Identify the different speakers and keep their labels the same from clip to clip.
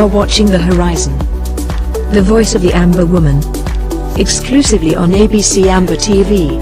Speaker 1: are watching The Horizon, the voice of the Amber Woman, exclusively on ABC Amba TV.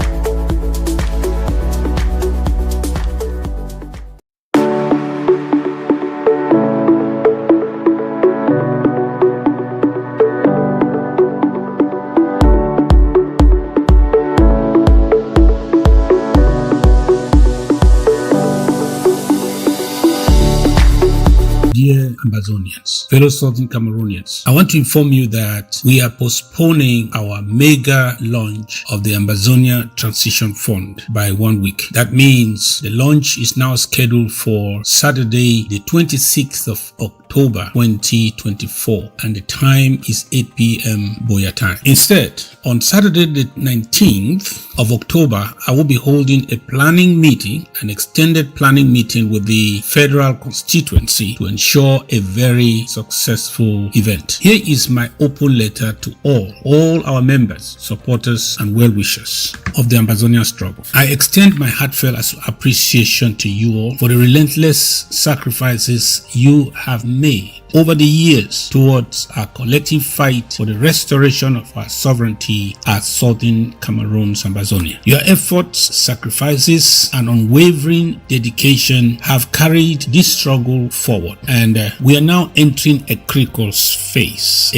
Speaker 2: Dear Ambazonians, fellow Southern Cameroonians, I want to inform you that we are postponing our mega launch of the Ambazonia Transition Fund by 1 week. That means the launch is now scheduled for Saturday, the 26th of October 2024, and the time is 8 p.m. Boya time. Instead, on Saturday the 19th of October, I will be holding a planning meeting, an extended planning meeting with the federal constituency to ensure a very successful event. Here is my open letter to all our members, supporters, and well-wishers of the Ambazonia struggle. I extend my heartfelt appreciation to you all for the relentless sacrifices you have made over the years towards our collective fight for the restoration of our sovereignty as Southern Cameroon's Ambazonia. Your efforts, sacrifices, and unwavering dedication have carried this struggle forward, and we are now entering a critical phase,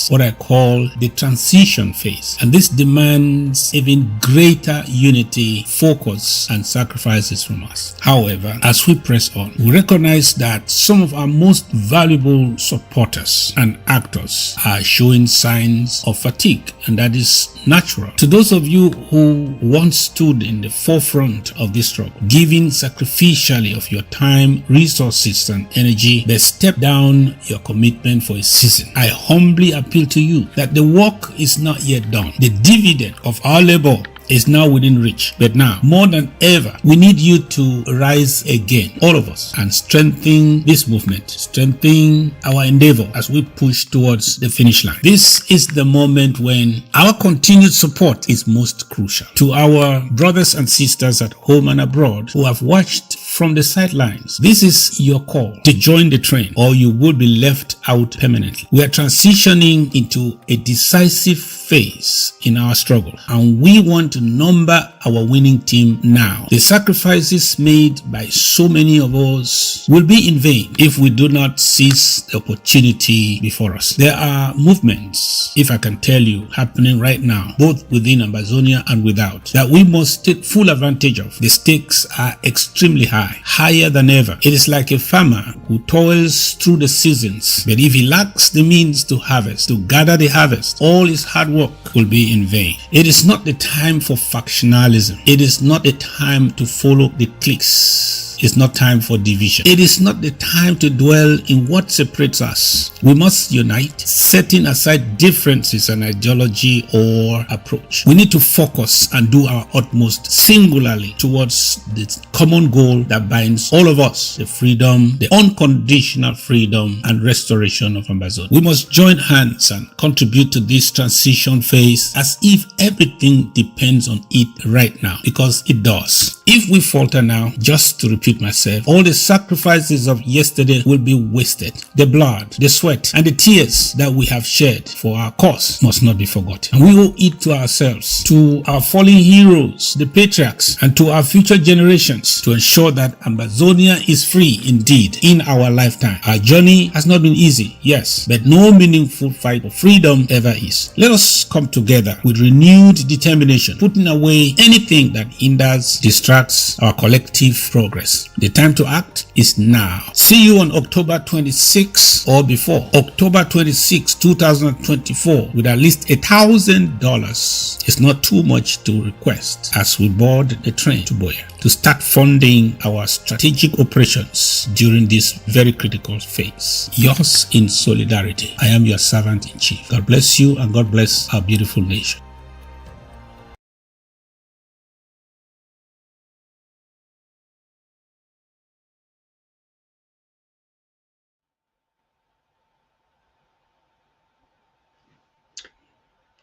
Speaker 2: what I call the transition phase. And this demands even greater unity, focus, and sacrifices from us. However, as we press on, we recognize that some of our most valuable supporters and actors are showing signs of fatigue, and that is natural. To those of you who once stood in the forefront of this struggle, giving sacrificially of your time, resources, and energy, but step down your commitment for a season. I humbly appeal to you that the work is not yet done. The dividend of our labor is now within reach. But now, more than ever, we need you to rise again, all of us, and strengthen this movement, strengthen our endeavor as we push towards the finish line. This is the moment when our continued support is most crucial. To our brothers and sisters at home and abroad who have watched from the sidelines, this is your call to join the train, or you will be left out permanently. We are transitioning into a decisive phase in our struggle, and we want to number our winning team now. The sacrifices made by so many of us will be in vain if we do not seize the opportunity before us. There are movements, if I can tell you, happening right now, both within Ambazonia and without, that we must take full advantage of. The stakes are extremely high, higher than ever. It is like a farmer who toils through the seasons, but if he lacks the means to harvest, to gather the harvest, all his hard work will be in vain. It is not the time for factionalism. It is not a time to follow the cliques. It's not time for division. It is not the time to dwell in what separates us. We must unite, setting aside differences in ideology or approach. We need to focus and do our utmost singularly towards the common goal that binds all of us: the freedom, the unconditional freedom and restoration of Ambazonia. We must join hands and contribute to this transition phase as if everything depends on it right now, because it does. If we falter now, just to repeat myself, all the sacrifices of yesterday will be wasted. The blood, the sweat, and the tears that we have shed for our cause must not be forgotten. And we owe it to ourselves, to our fallen heroes, the patriarchs, and to our future generations to ensure that Ambazonia is free indeed in our lifetime. Our journey has not been easy, yes, but no meaningful fight for freedom ever is. Let us come together with renewed determination, putting away anything that hinders, distracts our collective progress. The time to act is now. See you on October 26 or before. October 26, 2024, with at least $1,000 is not too much to request as we board the train to Boya to start funding our strategic operations during this very critical phase. Yours in solidarity. I am your servant in chief. God bless you, and God bless our beautiful nation.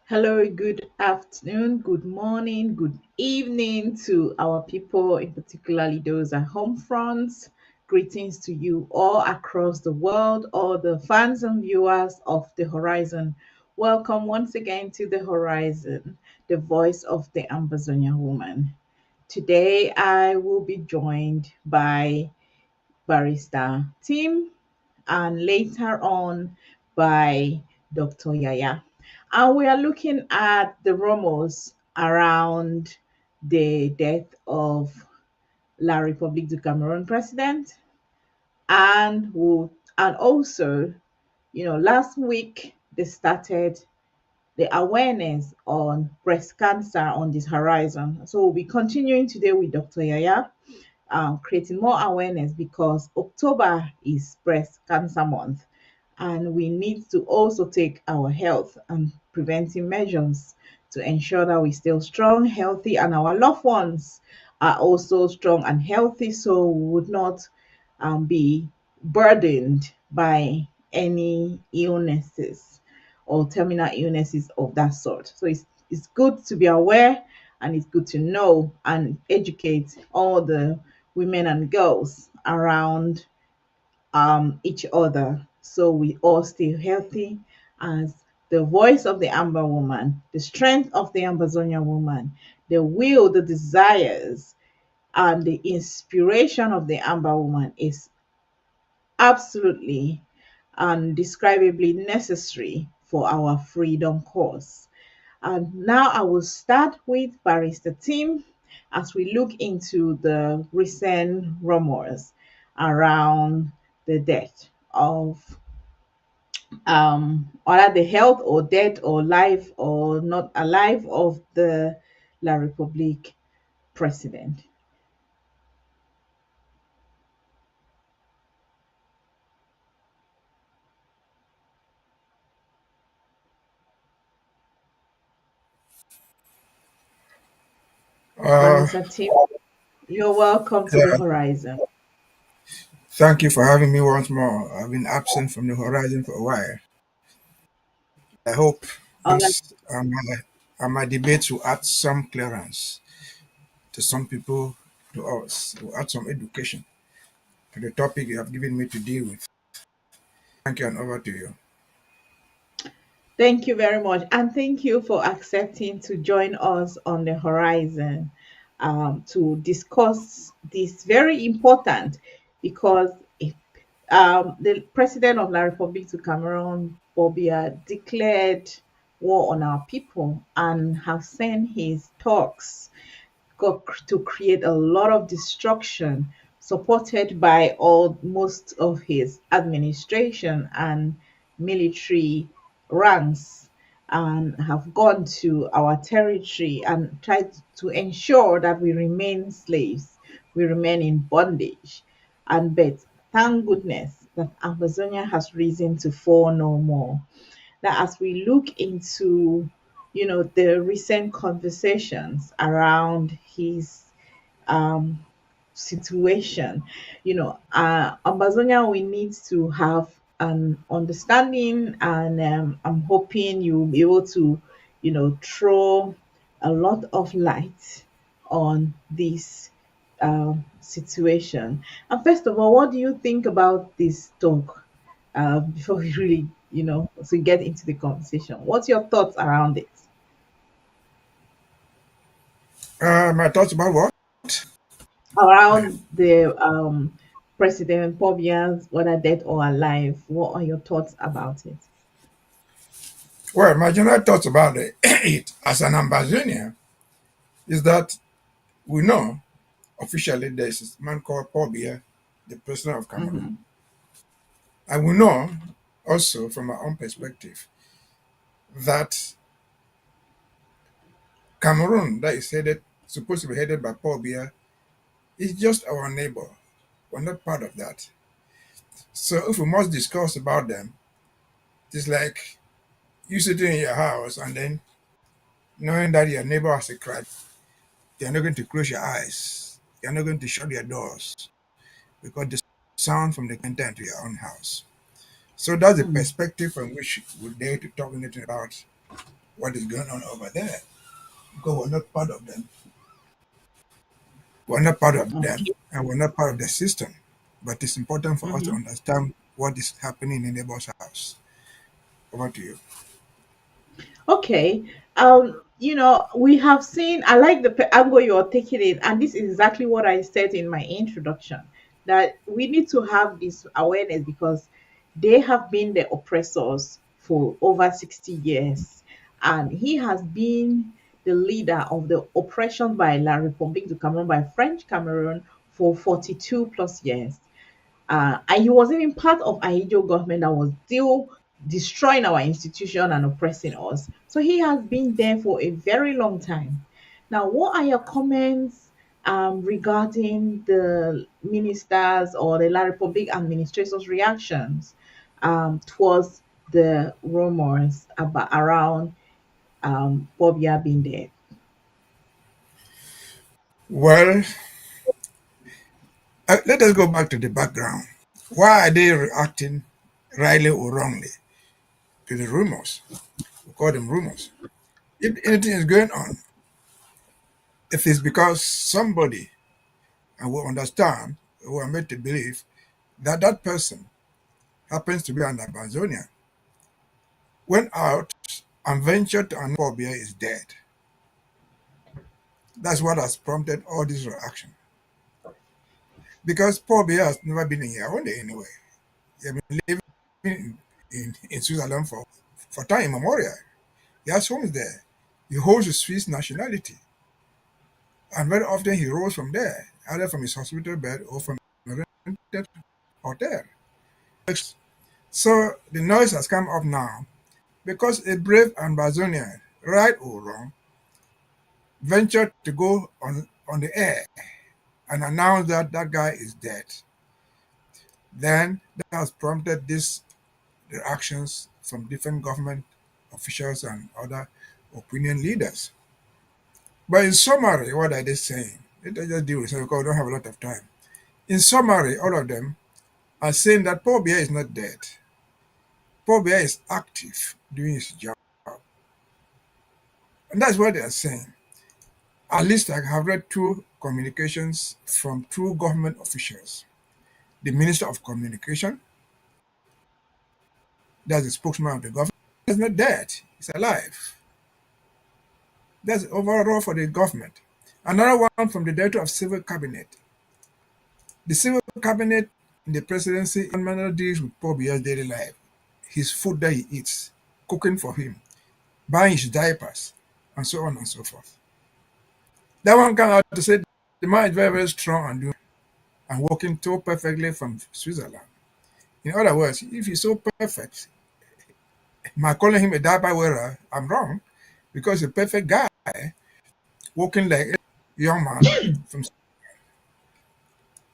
Speaker 3: Hello, good afternoon, good morning, good evening to our people, in particularly those at home front. Greetings to you all across the world, all the fans and viewers of The Horizon. Welcome once again to The Horizon, the voice of the Ambazonia woman. Today I will be joined by Barrister Tim and later on by Dr. Yaya. And we are looking at the rumors around the death of La République du Cameroon president and also, last week they started the awareness on breast cancer on this horizon. So we'll be continuing today with Dr. Yaya, creating more awareness because October is breast cancer month and we need to also take our health and preventive measures to ensure that we still strong, healthy, and our loved ones are also strong and healthy so we would not be burdened by any illnesses or terminal illnesses of that sort. So it's good to be aware and it's good to know and educate all the women and girls around each other so we all stay healthy as the voice of the Amber woman, the strength of the Ambazonia woman, the will, the desires, and the inspiration of the Amber woman is absolutely undescribably necessary for our freedom cause. And now I will start with Barrister Tim as we look into the recent rumors around the death of either the health or death or life or not alive of the La République president.
Speaker 4: Uh,
Speaker 3: Barrister Tim, you're welcome to the
Speaker 4: yeah,
Speaker 3: horizon.
Speaker 4: thank you for having me once more. I've been absent from the horizon for a while. I hope
Speaker 3: All right.
Speaker 4: this my debates will add some clearance to some people, to us, will add some education to the topic you have given me to deal with. Thank you, and over to you.
Speaker 3: Thank you very much. And thank you for accepting to join us on the horizon to discuss this very important because the president of La République du Cameroon, Bobia, declared war on our people and have sent his talks to create a lot of destruction, supported by all most of his administration and military ranks, and have gone to our territory and tried to ensure that we remain slaves, we remain in bondage. And but thank goodness that Amazonia has risen to fall no more. That as we look into, the recent conversations around his um, situation, Amazonia, we need to have an understanding, and I'm hoping you'll be able to, throw a lot of light on this situation. And first of all, what do you think about this talk? Before we really, to get into the conversation, what's your thoughts around it?
Speaker 4: My thoughts about what?
Speaker 3: Around the President Pobia's whether dead or alive, what are your thoughts about it?
Speaker 4: Well, my general thoughts about it as an Ambazonia is that we know officially there's this man called Paul Biya, the president of Cameroon.
Speaker 3: Mm-hmm.
Speaker 4: And we know also from our own perspective that Cameroon, that is headed, supposed to be headed by Paul Biya, is just our neighbor. We're not part of that. So if we must discuss about them, it's like you sitting in your house and then knowing that your neighbor has a crime, you're not going to close your eyes. You're not going to shut your doors because the sound from the enter into your own house. So that's the
Speaker 3: Mm.
Speaker 4: perspective from which we dare to talk anything about what is going on over there. Because we're not part of them. We're not part of them
Speaker 3: Okay.
Speaker 4: and we're not part of the system. but it's important for us to
Speaker 3: Mhm.
Speaker 4: understand what is happening in the neighbor's house. Over to you.
Speaker 3: Okay. We have seen, I like the angle you're taking it, and this is exactly what I said in my introduction, that we need to have this awareness because they have been the oppressors for over 60 years. And he has been the leader of the oppression by La République du Cameroon, by French Cameroon, for 42 plus years. And he was even part of Ahijo government that was still destroying our institution and oppressing us. So he has been there for a very long time. Now, what are your comments regarding the ministers or the La Republic administrators' reactions towards the rumors about around Bobia being dead?
Speaker 4: Well, let us go back to the background. Why are they reacting rightly or wrongly to the rumors? We call them rumors. If anything is going on, if it's because somebody, and we understand, we are made to believe that that person happens to be an Amazonian, went out and ventured to an phobia is dead. That's what has prompted all this reaction. Because Paul Biya has never been in Yaoundé anyway. He has been living in Switzerland for time immemorial. He has homes there. He holds a Swiss nationality. And very often he rose from there, either from his hospital bed or from a rented hotel. So the noise has come up now because a brave Amazonian, right or wrong, ventured to go on the air and announce that that guy is dead. Then that has prompted these reactions from different government officials and other opinion leaders. But in summary, what are they saying? Let us just deal with it because we don't have a lot of time. In summary, all of them are saying that Paul Biya is not dead. Paul Biya is active doing his job. And that's what they are saying. At least I have read two communications from two government officials. The Minister of Communication, that's the spokesman of the government, is not dead. He's alive. That's overall for the government. Another one from the Director of Civil Cabinet. The Civil Cabinet in the presidency manual deals with Paul Biya's daily life, his food that he eats, cooking for him, buying his diapers, and so on and so forth. That one came out to say the man is very, very strong and doing and working so perfectly from Switzerland. In other words, if he's so perfect, my calling him a diaper wearer, I'm wrong, because he's a perfect guy working like a young man from.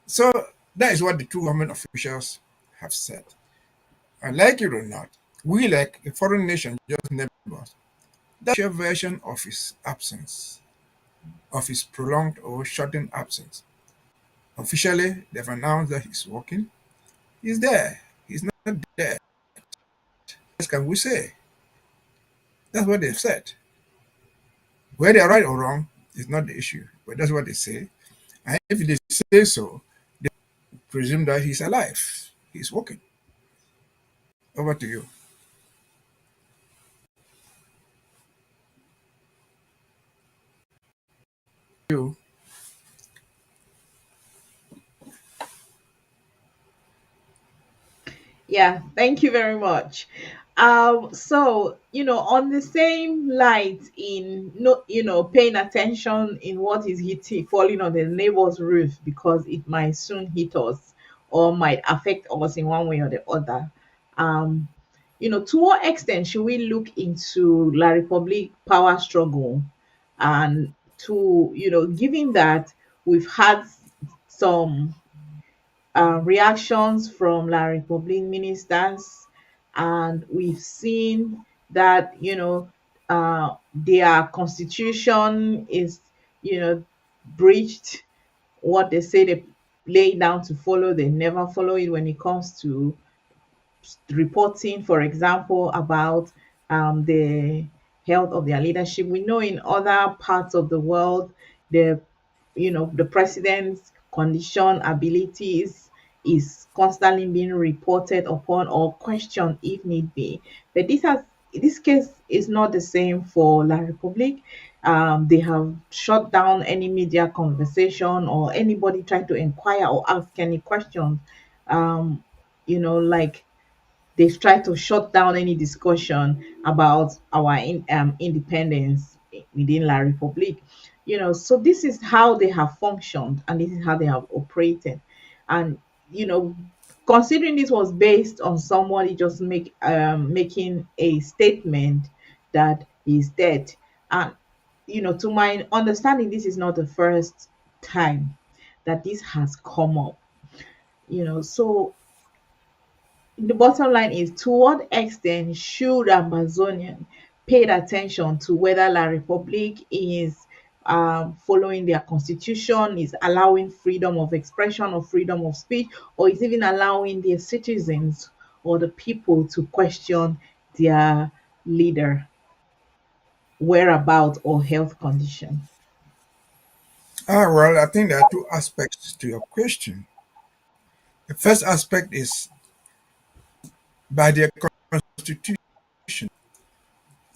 Speaker 4: So that is what the two government officials have said. And like it or not, we like a foreign nation just neighbors. That's your version of his absence, of his prolonged or shortened absence. Officially, they've announced that he's working. He's there. He's not there. What can we say? That's what they've said. Whether they're right or wrong is not the issue, but that's what they say. And if they say so, they presume that he's alive. He's working. Over to you. You.
Speaker 3: Yeah, thank you very much. So on the same light, in no, paying attention in what is hitting, falling on the neighbor's roof because it might soon hit us or might affect us in one way or the other. Um, to what extent should we look into La Republic power struggle, and to given that we've had some reactions from La Republique ministers, and we've seen that their constitution is breached. What they say they lay down to follow, they never follow it when it comes to reporting, for example, about the health of their leadership. We know in other parts of the world, the the president's condition, abilities, is constantly being reported upon or questioned if need be. But this case is not the same for La Republique. They have shut down any media conversation or anybody trying to inquire or ask any questions. Um, like they've tried to shut down any discussion about our independence within La Republique. So this is how they have functioned and this is how they have operated. And, you know, considering this was based on somebody just making a statement that he's dead. And, to my understanding, this is not the first time that this has come up. So the bottom line is, to what extent should Amazonian pay attention to whether La Republic is following their constitution, is allowing freedom of expression or freedom of speech, or is even allowing their citizens or the people to question their leader whereabouts or health condition?
Speaker 4: Well, I think there are two aspects to your question. The first aspect is by their constitution,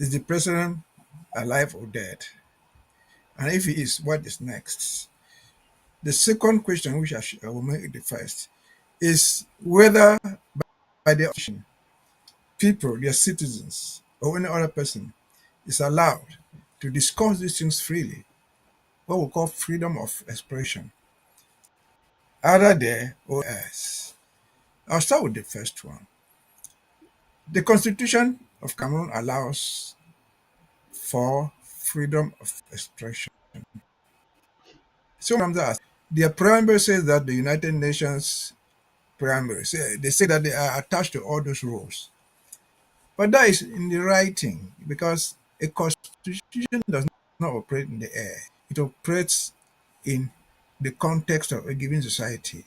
Speaker 4: is the president alive or dead? And if he is, what is next? The second question, which I will make it the first, is whether by their constitution, people, their citizens, or any other person is allowed to discuss these things freely, what we call freedom of expression, either there or else. I'll start with the first one. The Constitution of Cameroon allows for freedom of expression. So their preamble says that the United Nations preamble, they say that they are attached to all those rules. But that is in the writing because a constitution does not operate in the air. It operates in the context of a given society.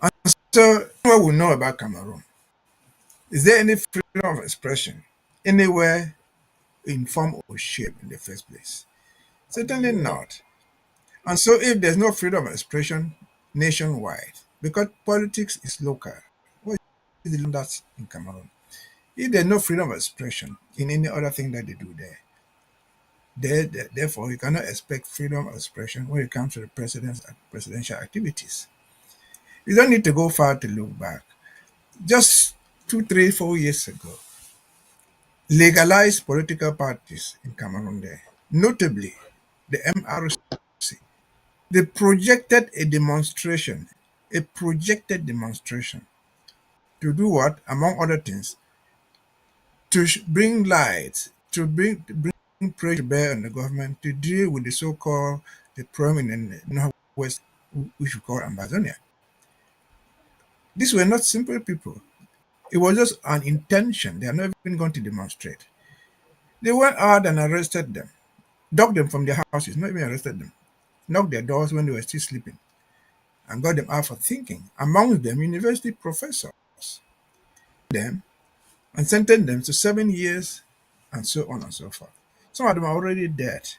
Speaker 4: And so, what we know about Cameroon, is there any freedom of expression anywhere in form or shape in the first place? Certainly not. And so, if there's no freedom of expression nationwide, because politics is local, what is the that's in Cameroon? If there's no freedom of expression in any other thing that they do therefore, you cannot expect freedom of expression when it comes to the presidential activities. You don't need to go far to look back. Just 2, 3, 4 years ago, legalized political parties in Cameroon there, notably the MRC. They projected demonstration to do what? Among other things, to bring light, to bring pressure to bear on the government to deal with the so-called the problem in the northwest, which we call Amazonia. These were not simple people. It was just an intention. They are not even going to demonstrate. They went out and arrested them, dug them from their houses, not even arrested them, knocked their doors when they were still sleeping, and got them out for thinking. Among them, university professors, them and sentenced them to 7 years, and so on and so forth. Some of them are already dead.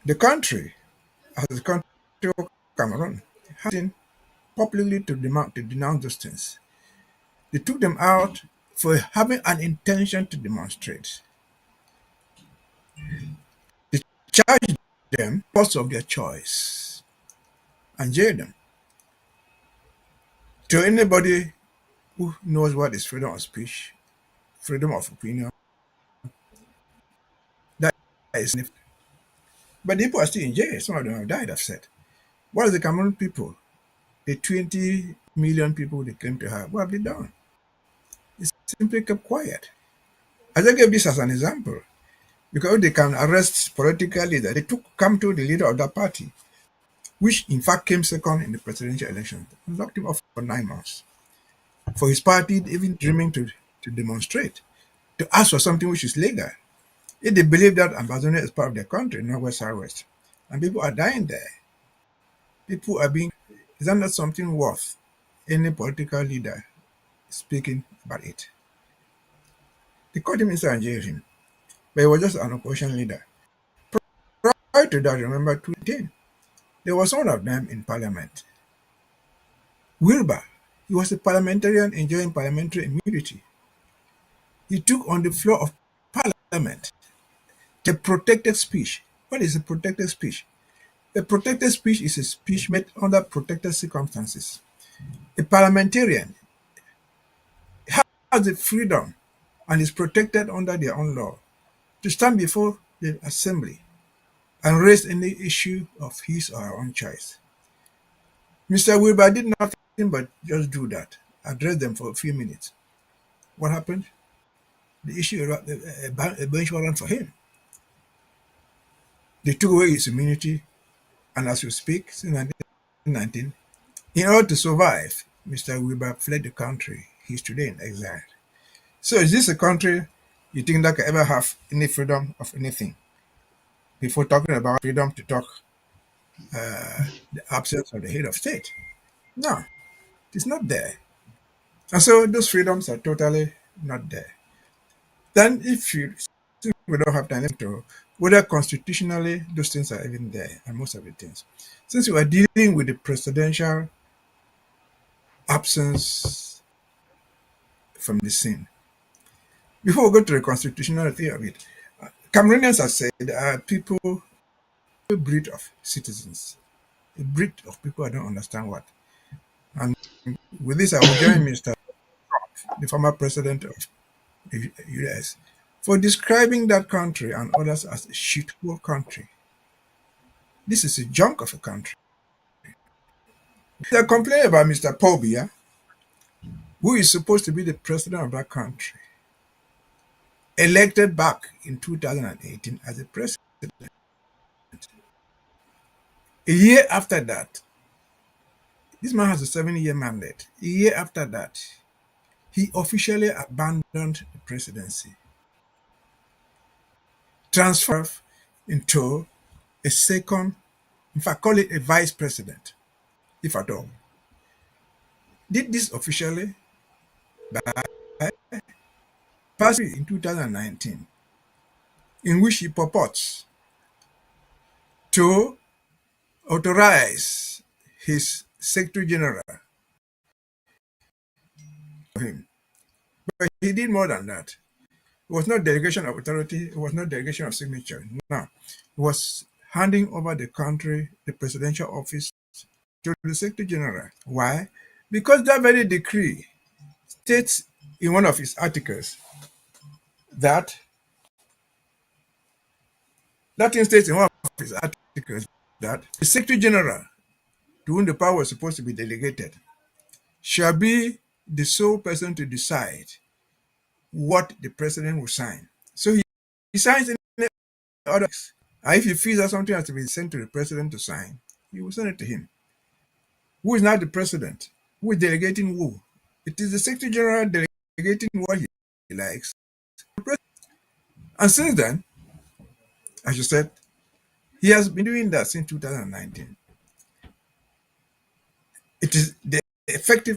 Speaker 4: The country, as the country of Cameroon, has been publicly to denounce those things. They took them out for having an intention to demonstrate. They charged them because of their choice and jailed them. To anybody who knows what is freedom of speech, freedom of opinion, that is. But the people are still in jail. Some of them have died, I've said. What is the Cameroon people, the 20 million people they came to have, what have they done? They simply kept quiet. I just gave this as an example because they can arrest political leaders. They come to the leader of that party, which in fact came second in the presidential election, and locked him up for 9 months for his party even dreaming to demonstrate, to ask for something which is legal. If they believe that Amazonia is part of their country, not West Southwest, and people are dying there, people are being, is that not something worth any political leader speaking about it? They caught him inside and jailed him, but he was just an opposition leader. Prior to that, remember 2010, there was one of them in parliament. Wilbur, he was a parliamentarian enjoying parliamentary immunity. He took on the floor of parliament the protected speech. What is a protected speech? A protected speech is a speech made under protected circumstances. A parliamentarian has the freedom and is protected under their own law to stand before the assembly and raise any issue of his or her own choice. Mr. Wilbur did nothing but just do that, address them for a few minutes. What happened? They issued a bench warrant for him. They took away his immunity, and as we speak, since 1919, in order to survive, Mr. Wilbur fled the country. He's today in exile. So is this a country you think that can ever have any freedom of anything? Before talking about freedom to talk the absence of the head of state. No, it's not there. And so those freedoms are totally not there. Then if you since we don't have time to whether constitutionally those things are even there and most of the things. Since we are dealing with the presidential absence from the scene, before we go to the constitutionality of it, Cameroonians have said people, a breed of citizens, a breed of people I don't understand what. And with this, I will join Mr. Trump, the former president of the US, for describing that country and others as a shithole country. This is a junk of a country. They are complaining about Mr. Paul Biya, who is supposed to be the president of that country, elected back in 2018 as a president. A year after that, this man has a 7-year mandate. A year after that, he officially abandoned the presidency, transferred into a second, in fact, call it a vice president, if at all. Did this officially by passing in 2019, in which he purports to authorize his Secretary General for him. But he did more than that. It was not delegation of authority, it was not delegation of signature. No, it was handing over the country, the presidential office, to the Secretary General. Why? Because that very decree states in one of its articles that that thing states in one of its articles that the Secretary General, to whom the power was supposed to be delegated, shall be the sole person to decide what the president will sign. So he signs any other. And if he feels that something has to be sent to the president to sign, he will send it to him. Who is now the president? Who is delegating who? It is the Secretary General delegating what he likes. And since then, as you said, he has been doing that since 2019. It is the effective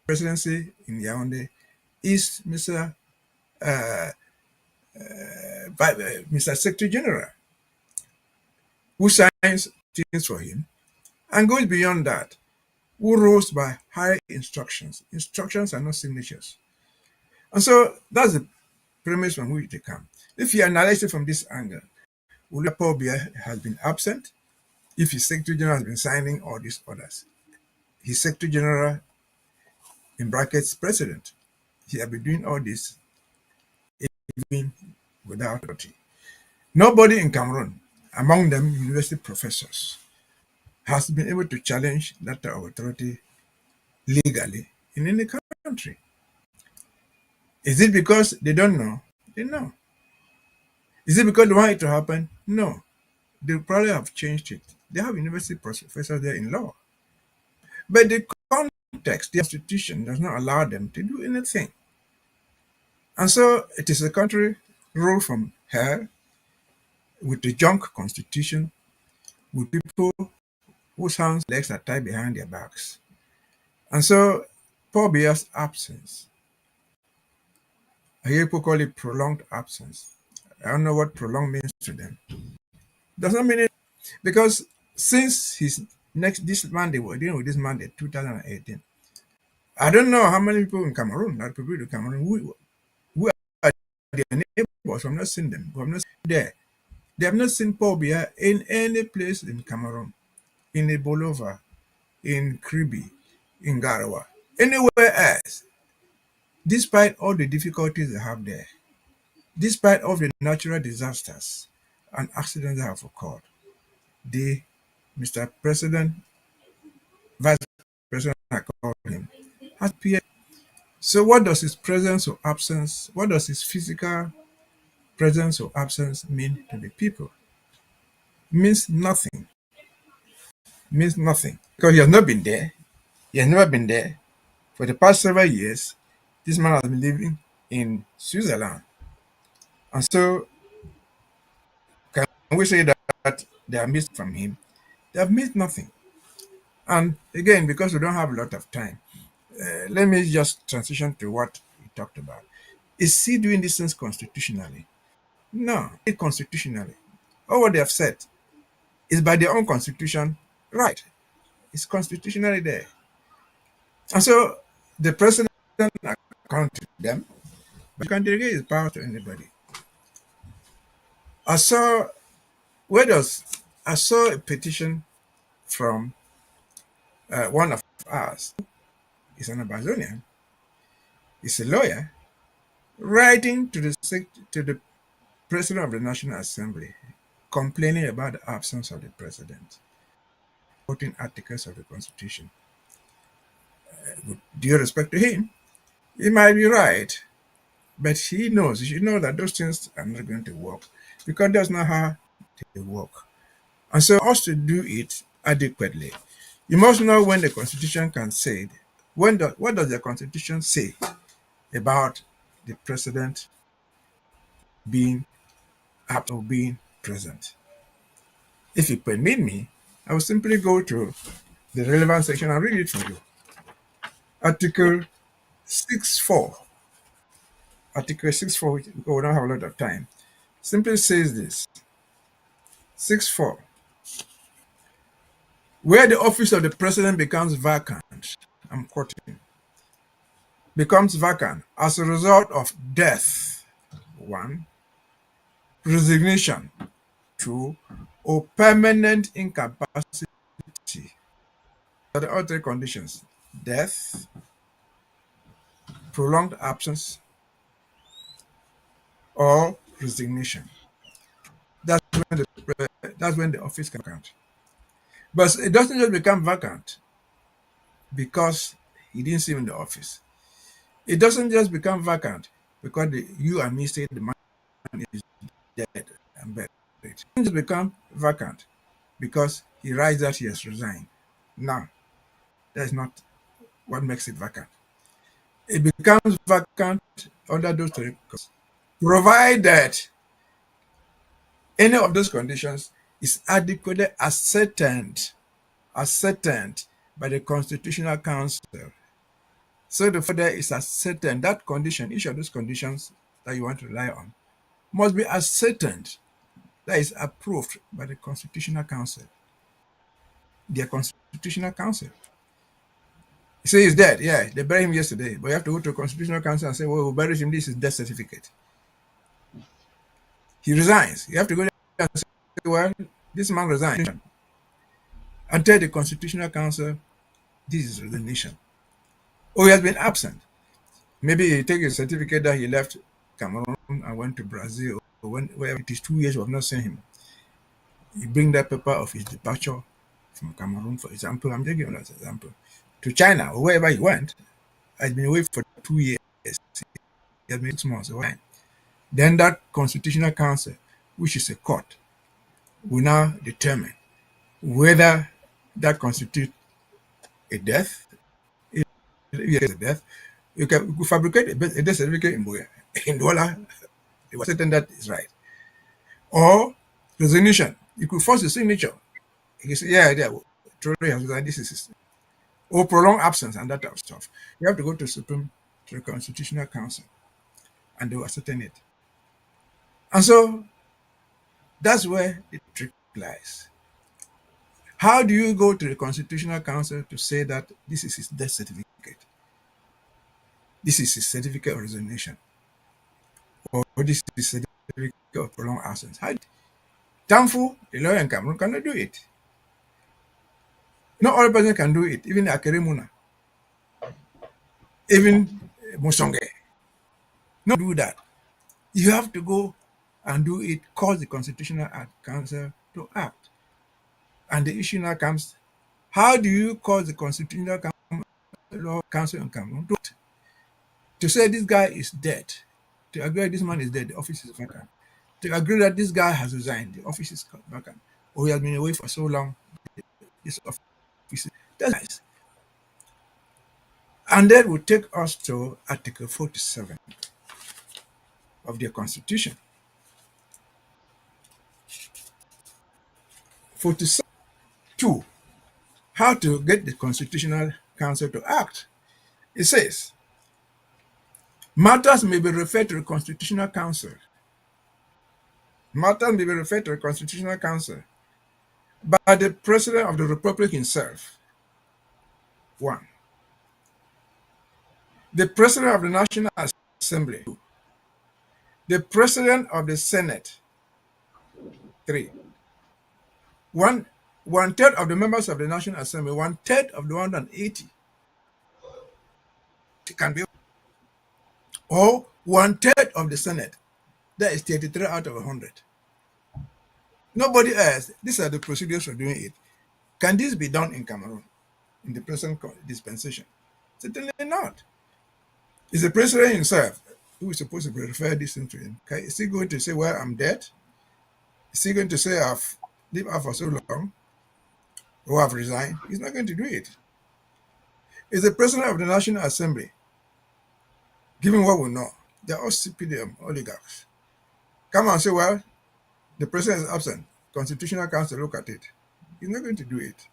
Speaker 4: presidency in Yaoundé is Mr. Secretary General, who signs things for him and goes beyond that, who rules by high instructions. Instructions are not signatures. And so that's the premise from which they come. If you analyze it from this angle, William Paul Biya has been absent. If his Secretary General has been signing all these orders, his Secretary General, in brackets, president, he has been doing all this even without authority. Nobody in Cameroon, among them university professors, has been able to challenge that authority legally in any country. Is it because they don't know? They know. Is it because they want it to happen? No. They probably have changed it. They have university professors there in law. But the context, the institution does not allow them to do anything. And so it is a country ruled from hell with a junk constitution, with people whose hands and legs are tied behind their backs. And so Paul Biya's absence, I hear people call it prolonged absence. I don't know what prolonged means to them. Does not mean it because since his This Monday, we're dealing with this Monday, 2018. I don't know how many people in Cameroon, that people in Cameroon, who are their neighbors. I've not seen them. I've not seen there. They have not seen Paul Biya in any place in Cameroon, in Ebolova, in Kribi, in Garawa, anywhere else, despite all the difficulties they have there, despite all the natural disasters and accidents that have occurred. The Mr. President, Vice President, I call him, has appeared. So what does his presence or absence, what does his physical presence or absence mean to the people? Means nothing. Means nothing. Because he has not been there. He has never been there. For the past several years, this man has been living in Switzerland. And so can we say that they are missed from him? They have missed nothing. And again, because we don't have a lot of time, let me just transition to what he talked about. Is he doing these things constitutionally? No, it constitutionally. All what they have said is by their own constitution, right. It's constitutionally there. And so the president account to them, but you can delegate his power to anybody. I saw I saw a petition from one of us. He's an Amazonian. He's a lawyer, writing to the president of the National Assembly, complaining about the absence of the president, quoting articles of the Constitution. With due respect to him, he might be right, but he should know that those things are not going to work because that's not how they work. And so, us to do it adequately, you must know when the Constitution can say it. What does the Constitution say about the president being apt or being present? If you permit me, I will simply go to the relevant section and read it for you. Article 6.4. Article 6.4, we don't have a lot of time, simply says this. 6.4. Where the office of the president becomes vacant, I'm quoting, becomes vacant as a result of death, 1, resignation, 2, or permanent incapacity. Are the other conditions: death, prolonged absence, or resignation. That's when the office can vacant. But it doesn't just become vacant because he didn't see him in the office. It doesn't just become vacant because you and me say the man is dead and buried. It doesn't just become vacant because he writes that he has resigned. No, that's not what makes it vacant. It becomes vacant under those three conditions, provided any of those conditions is adequately ascertained by the Constitutional Council. So the further is ascertained, that condition, each of those conditions that you want to rely on, must be ascertained, that is approved by the Constitutional Council. Their Constitutional Council. You say he's dead, yeah, they buried him yesterday, but you have to go to the Constitutional Council and say, well, we buried him, this is death certificate. He resigns. You have to go there and say, well, this man resigned. And tell the Constitutional Council, this is resignation. Or he has been absent. Maybe he take a certificate that he left Cameroon and went to Brazil, or wherever it is 2 years we have not seen him. You bring that paper of his departure from Cameroon, for example, I'm just giving that example, to China or wherever he went. Has been away for 2 years. He has been 6 months away. Then that Constitutional Council, which is a court, will now determine whether that constitutes a death. If it's a death, you can fabricate a death certificate in Douala. It was certain that is right. Or resignation. You could force a signature. You say, yeah, truly has resigned. This is, or prolonged absence and that type of stuff. You have to go to the Constitutional Council, and they will ascertain it. And so that's where the trick lies. How do you go to the Constitutional Council to say that this is his death certificate? This is his certificate of resignation, or this is his certificate of prolonged absence. How Tanfu, the lawyer in Cameroon, cannot do it. Not all person can do it, even Akeremuna, even Musonge. Not do that. You have to go and do it, cause the Constitutional Council to act. And the issue now comes, how do you cause the Constitutional Council in Cameroon to say this guy is dead, to agree this man is dead, the office is vacant, to agree that this guy has resigned, the office is vacant, or he has been away for so long, this office is that's nice. And that will take us to Article 47 of the Constitution. 47.2, how to get the Constitutional Council to act. It says, matters may be referred to the Constitutional Council. Matters may be referred to the Constitutional Council by the President of the Republic himself. 1. The President of the National Assembly. 2. The President of the Senate. 3. One third of the members of the National Assembly, one third of the 180 can be, or one third of the Senate. That is 33 out of 100. Nobody else. These are the procedures for doing it. Can this be done in Cameroon in the present dispensation? Certainly not. It's the president himself who is supposed to refer this thing to him. Okay? Is he going to say, well, I'm dead? Is he going to say, I've lived out for so long, or I've resigned? He's not going to do it. It's the president of the National Assembly, given what we know. They're all CPDM oligarchs. Come and say, well, the president is absent. Constitutional Council, look at it. He's not going to do it.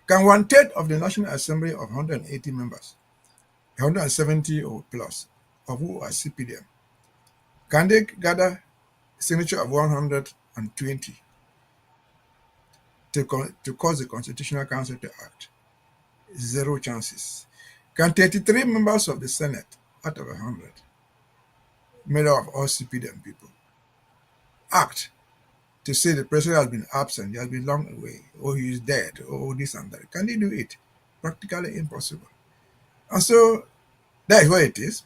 Speaker 4: Can one third of the National Assembly of 180 members, 170 or plus, of who are CPDM, can they gather signature of 120 to cause the Constitutional Council to act? Zero chances. Can 33 members of the Senate out of 100, made up of all CPDM people, act to say the president has been absent, he has been long away, or he is dead, or this and that? Can they do it? Practically impossible. And so that is what it is.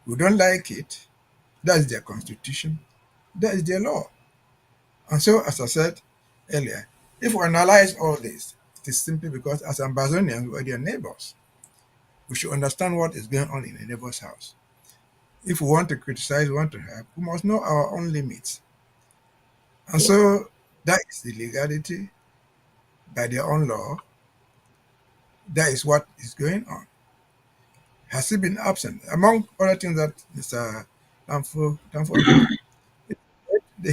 Speaker 4: We don't like it. That is their constitution. That is their law. And so, as I said earlier, if we analyze all this, it is simply because as Ambazonians, we are their neighbors. We should understand what is going on in a neighbor's house. If we want to criticize, we want to help, we must know our own limits. And so that is the legality by their own law. That is what is going on. Has he been absent? Among other things that Mr. Danfo, the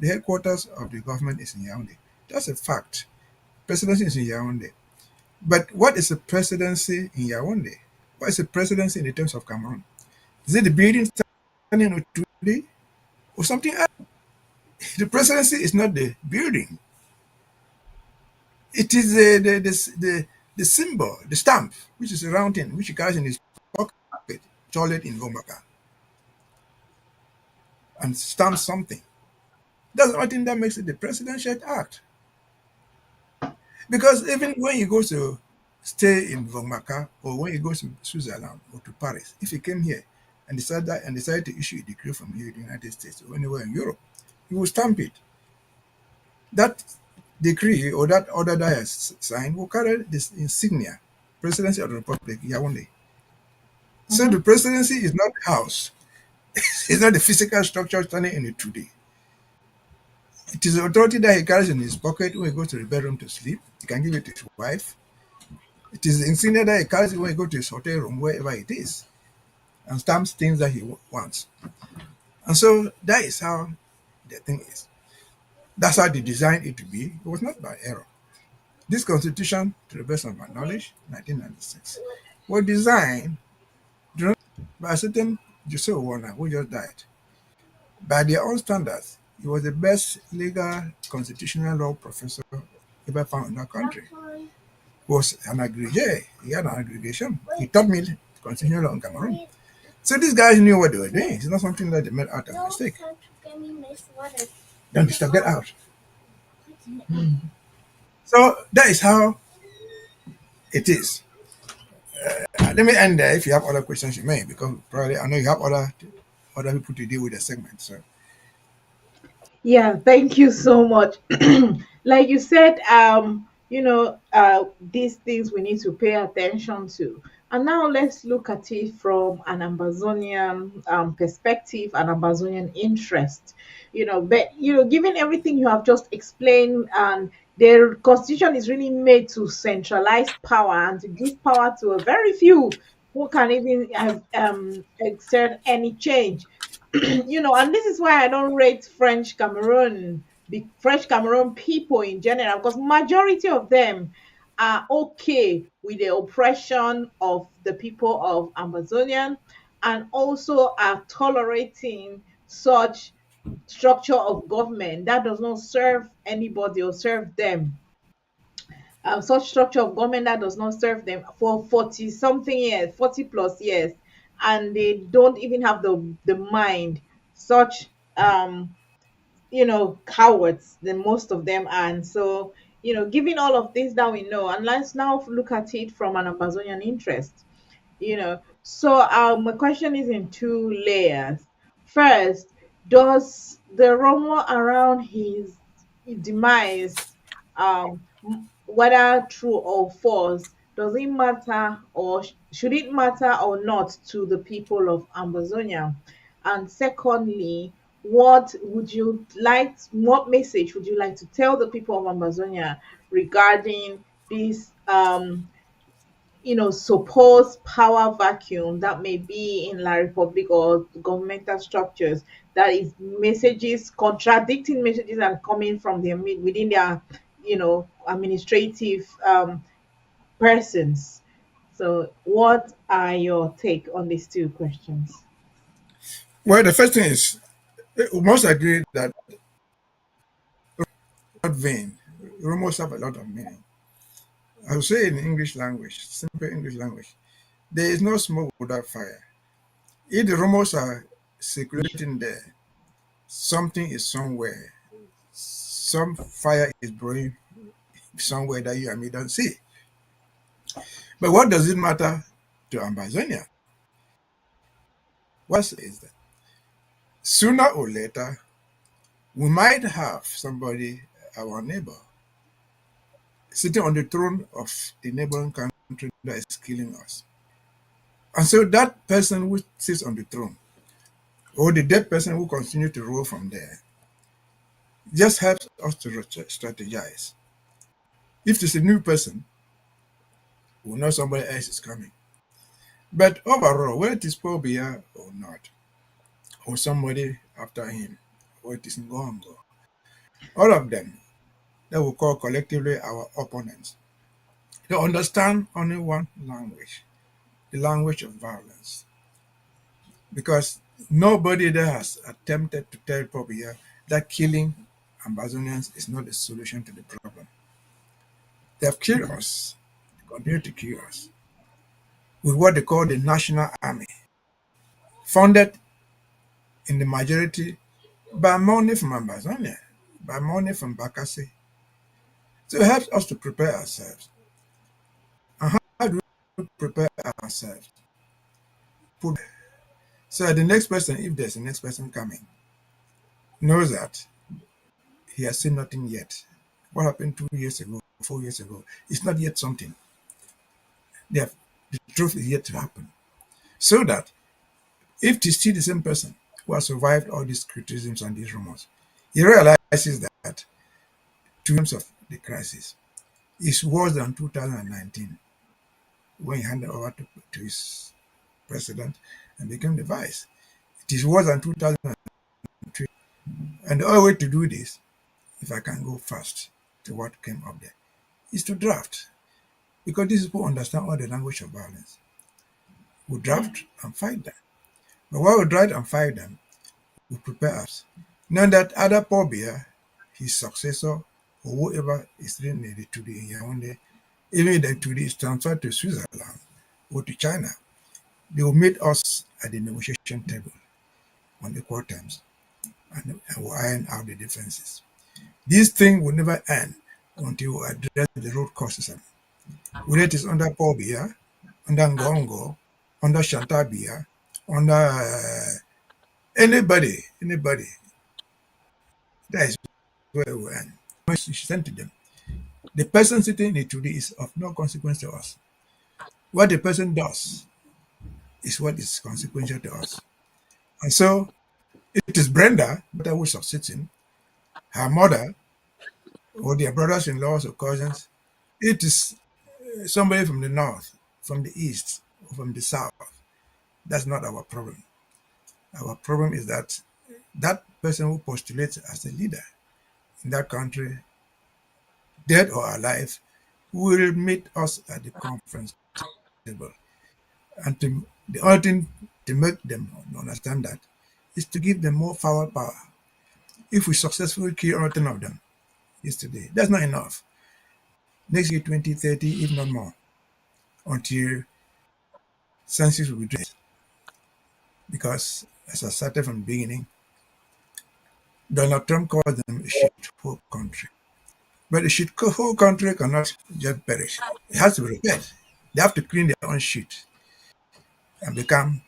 Speaker 4: headquarters of the government is in Yaoundé. That's a fact. Presidency is in Yaoundé. But what is a presidency in Yaoundé? What is a presidency in the terms of Cameroon? Is it the building standing on today or something else? The presidency is not the building. It is the symbol, the stamp, which is a round thing, which he carries in his pocket, toilet in Gomaka, and stamps something. That's the only thing that makes it the presidential act. Because even when he goes to stay in Gomaka, or when he goes to Switzerland or to Paris, if he came here and decided to issue a decree from here in the United States or anywhere in Europe, he will stamp it. That decree or that order that has signed will carry this insignia, Presidency of the Republic, Yaoundé. So the presidency is not the house. It's not the physical structure standing in it today. It is the authority that he carries in his pocket when he goes to the bedroom to sleep. He can give it to his wife. It is the insignia that he carries when he goes to his hotel room, wherever it is, and stamps things that he wants. And so that is how the thing is. That's how they designed it to be. It was not by error. This constitution, to the best of my knowledge, 1996, was designed by a certain Joseph Warner, who just died. By their own standards, he was the best legal constitutional law professor ever found in that country. Was an aggregate. He had an aggregation. He taught me continually on Cameroon. So these guys knew what they were doing. It's not something that they made out of mistake. Don't disturb, get out. So that is how it is. Let me end there. If you have other questions, you may, because probably I know you have other people to deal with the segment. So
Speaker 3: Yeah, thank you so much. Like you said, these things we need to pay attention to. And now let's look at it from an Amazonian perspective, an Amazonian interest. But given everything you have just explained, and the constitution is really made to centralize power and to give power to a very few who can even have exert any change. And this is why I don't rate French Cameroon people in general, because majority of them are okay with the oppression of the people of Amazonian, and also are tolerating such structure of government that does not serve anybody or serve them. Such structure of government that does not serve them for 40 something years, 40 plus years, and they don't even have the mind. Such cowards, the most of them are. And so, given all of this that we know, and let's now look at it from an Amazonian interest. So my question is in two layers. First, does the rumor around his demise, whether true or false, does it matter, or should it matter or not to the people of Amazonia? And secondly, what message would you like to tell the people of Amazonia regarding this supposed power vacuum that may be in La Republic or governmental structures, that is messages, contradicting messages are coming from their within their administrative persons. So what are your take on these two questions?
Speaker 4: well, the first thing is we must agree that not vain. Rumors have a lot of meaning. I will say in English language, simple English language, there is no smoke without fire. If the rumors are circulating there, something is somewhere. Some fire is brewing somewhere that you and me don't see. But what does it matter to Amazonia? What is that? Sooner or later, we might have somebody, our neighbor, sitting on the throne of the neighboring country that is killing us. And so that person who sits on the throne, or the dead person who continues to rule from there, just helps us to strategize. If it's a new person, we know somebody else is coming. But overall, whether it is Paul Biya or not, or somebody after him, or it is Ngongo, all of them that we call collectively our opponents, they understand only one language, the language of violence. Because nobody there has attempted to tell Paul Biya that killing Amazonians is not the solution to the problem. They have killed us, continue to kill us, with what they call the National Army, funded in the majority by money from Amazonia, by money from Bakassi. So it helps us to prepare ourselves. And how do we prepare ourselves? Put, so the next person, if there's a next person coming, knows that he has seen nothing yet. What happened 2 years ago, 4 years ago, it's not yet something. The truth is yet to happen. So that if it is still the same person who has survived all these criticisms and these rumors, he realizes that two terms of the crisis is worse than 2019 when he handed over to his president and became the vice. It is worse than 2003. And the only way to do this, if I can go fast to what came up there, is to draft. Because these people understand all the language of violence. We draft and fight them. But while we draft and fight them, we prepare us. Now that other Paul Biya, his successor, or whoever is living in the today in Yaoundé, even if the today is transferred to Switzerland or to China, they will meet us at the negotiation table on equal terms and will iron out the differences. This thing will never end until we address the root causes. Whether it is under Paul Biya, under Ngongo, under Shantabia, under anybody, that is where we end. She sent to them. The person sitting in it today is of no consequence to us. What the person does is what is consequential to us. And so it is Brenda that who succeeds in her mother or their brothers-in-laws or cousins. It is somebody from the north, from the east, or from the south. That's not our problem. Our problem is that that person who postulates as a leader in that country, dead or alive, will meet us at the conference table. And the only thing to make them understand that is to give them more power. If we successfully kill all 10 of them yesterday, that's not enough. Next year, 2030, if not more, until census will be drained. Because, as I started from the beginning, Donald Trump called them a shit whole country. But the shit whole country cannot just perish. It has to be repaired. They have to clean their own shit and become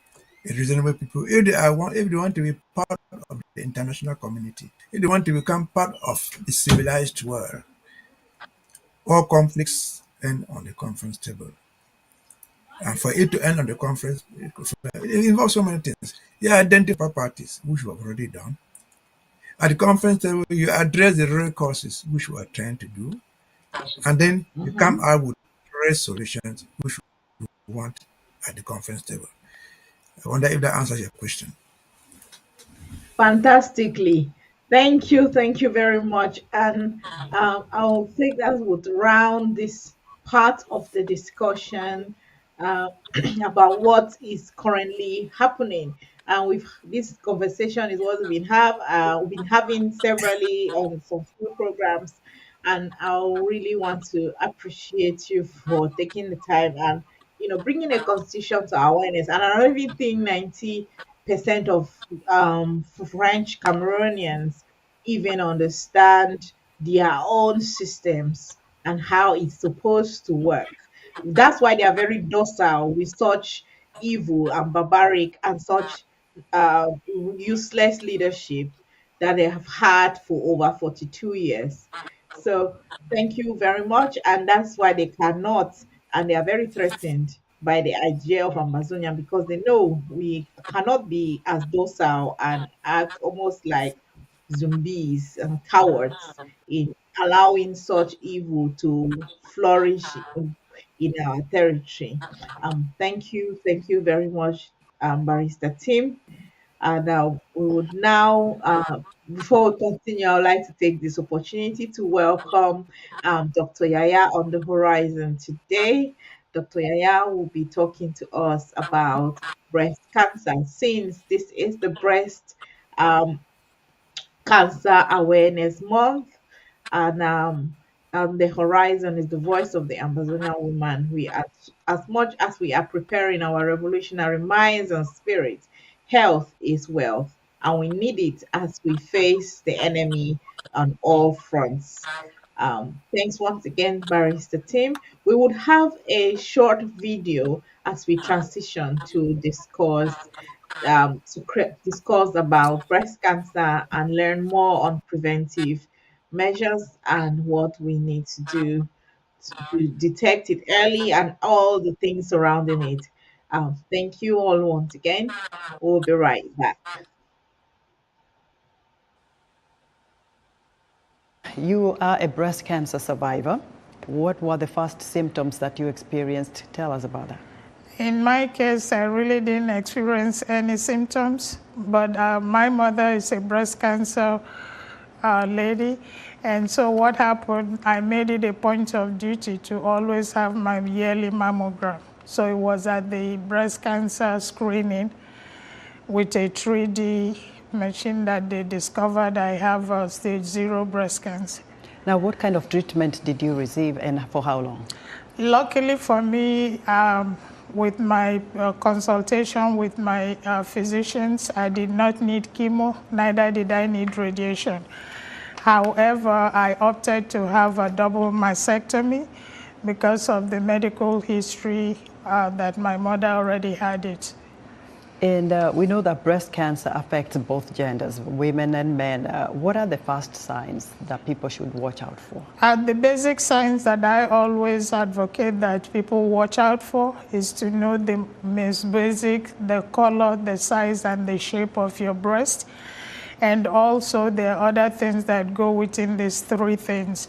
Speaker 4: a reasonable people. If they want to be part of the international community, if they want to become part of the civilized world, all conflicts end on the conference table. And for it to end on the conference, it involves so many things. You identify parties, which we have already done. At the conference table, you address the real causes, which we are trying to do. And then you come out with real solutions, which we want at the conference table. I wonder if that answers your question.
Speaker 3: Fantastically. Thank you very much. And I'll think that would round this part of the discussion uh, about what is currently happening. And with this conversation is what we've been having severally on some few programs. And I really want to appreciate you for taking the time and bringing a constitution to awareness. And I don't even think 90% of French Cameroonians even understand their own systems and how it's supposed to work. That's why they are very docile with such evil and barbaric and such useless leadership that they have had for over 42 years. So thank you very much. And that's why they cannot, and they are very threatened by the idea of Amazonia because they know we cannot be as docile and act almost like zombies and cowards in allowing such evil to flourish in our territory. Thank you very much, Barrister Tim. And we would now, before we continue, I would like to take this opportunity to welcome Dr. Yaya on the horizon today. Dr. Yaya will be talking to us about breast cancer since this is the breast um, Cancer Awareness Month, and on the horizon is the voice of the Amazonian woman. As much as we are preparing our revolutionary minds and spirits, health is wealth, and we need it as we face the enemy on all fronts. Thanks once again, Barrister Tim. We would have a short video as we transition to discuss about breast cancer and learn more on preventive measures and what we need to do to detect it early and all the things surrounding it. Thank you all once again. We'll be right back.
Speaker 5: You are a breast cancer survivor. What were the first symptoms that you experienced? Tell us about that.
Speaker 6: In my case, I really didn't experience any symptoms, but my mother is a breast cancer lady. And so what happened, I made it a point of duty to always have my yearly mammogram. So it was at the breast cancer screening with a 3D machine that they discovered I have stage 0 breast cancer.
Speaker 5: Now, what kind of treatment did you receive and for how long?
Speaker 6: Luckily for me, with my consultation with my physicians, I did not need chemo, neither did I need radiation. However, I opted to have a double mastectomy because of the medical history that my mother already had it.
Speaker 5: And we know that breast cancer affects both genders, women and men. What are the first signs that people should watch out for?
Speaker 6: The basic signs that I always advocate that people watch out for is to know the most basic, the color, the size, and the shape of your breast. And also there are other things that go within these three things.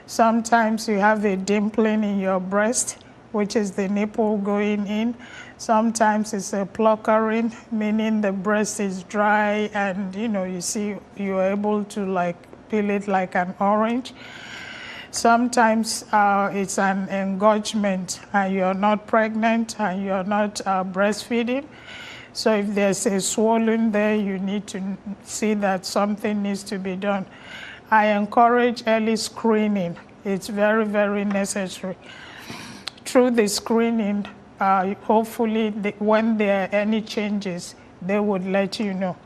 Speaker 6: Sometimes you have a dimpling in your breast, which is the nipple going in. Sometimes it's a puckering, meaning the breast is dry and you see you're able to like peel it like an orange. Sometimes it's an engorgement and you're not pregnant and you're not breastfeeding. So if there's a swelling there, you need to see that something needs to be done. I encourage early screening. It's very, very necessary. Through the screening, hopefully when there are any changes, they would let you know.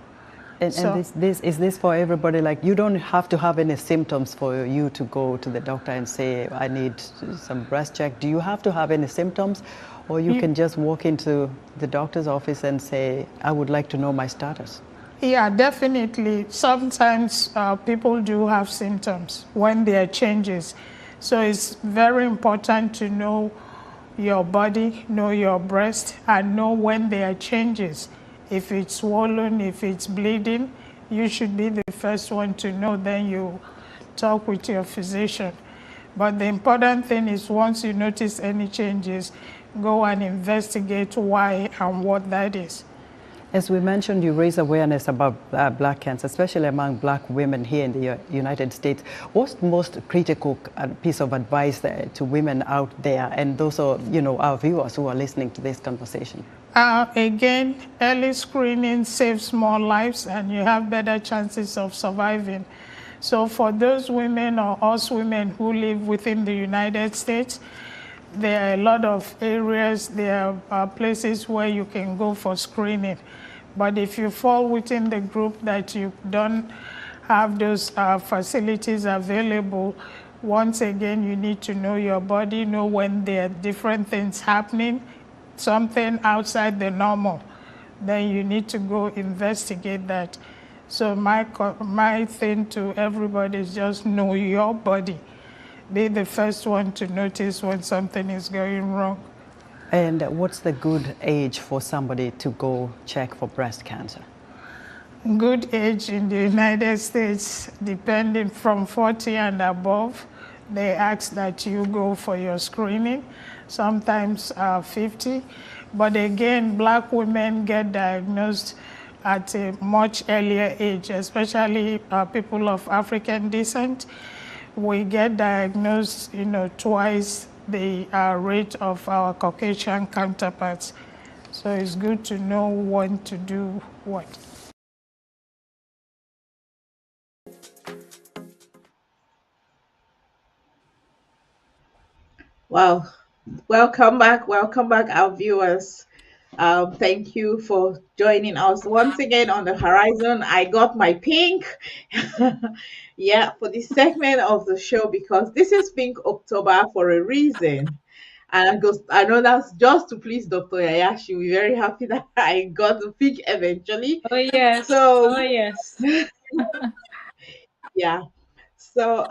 Speaker 5: And is this for everybody? Like, you don't have to have any symptoms for you to go to the doctor and say, I need some breast check. Do you have to have any symptoms? Or you can just walk into the doctor's office and say, I would like to know my status?
Speaker 6: Yeah, definitely. Sometimes people do have symptoms when there are changes. So it's very important to know your body, know your breast, and know when there are changes. If it's swollen, if it's bleeding, you should be the first one to know, then you talk with your physician. But the important thing is once you notice any changes, go and investigate why and what that is.
Speaker 5: As we mentioned, you raise awareness about black cancer, especially among black women here in the United States. What's the most critical piece of advice to women out there and those are, our viewers who are listening to this conversation?
Speaker 6: Again, early screening saves more lives and you have better chances of surviving. So for those women or us women who live within the United States, there are a lot of areas, there are places where you can go for screening. But if you fall within the group that you don't have those facilities available, once again, you need to know your body, know when there are different things happening, something outside the normal, then you need to go investigate that. So my thing to everybody is just know your body. Be the first one to notice when something is going wrong.
Speaker 5: And what's the good age for somebody to go check for breast cancer?
Speaker 6: Good age in the United States, depending from 40 and above, they ask that you go for your screening, sometimes 50. But again, black women get diagnosed at a much earlier age, especially people of African descent. We get diagnosed, twice the rate of our Caucasian counterparts. So it's good to know when to do what.
Speaker 3: Wow. Welcome back, our viewers. Thank you for joining us once again on the horizon. I got my pink, yeah, for this segment of the show because this is Pink October for a reason. And I know that's just to please Dr. Yaya. She'll be very happy that I got the pink eventually.
Speaker 7: Oh yes.
Speaker 3: So
Speaker 7: Oh yes.
Speaker 3: yeah. So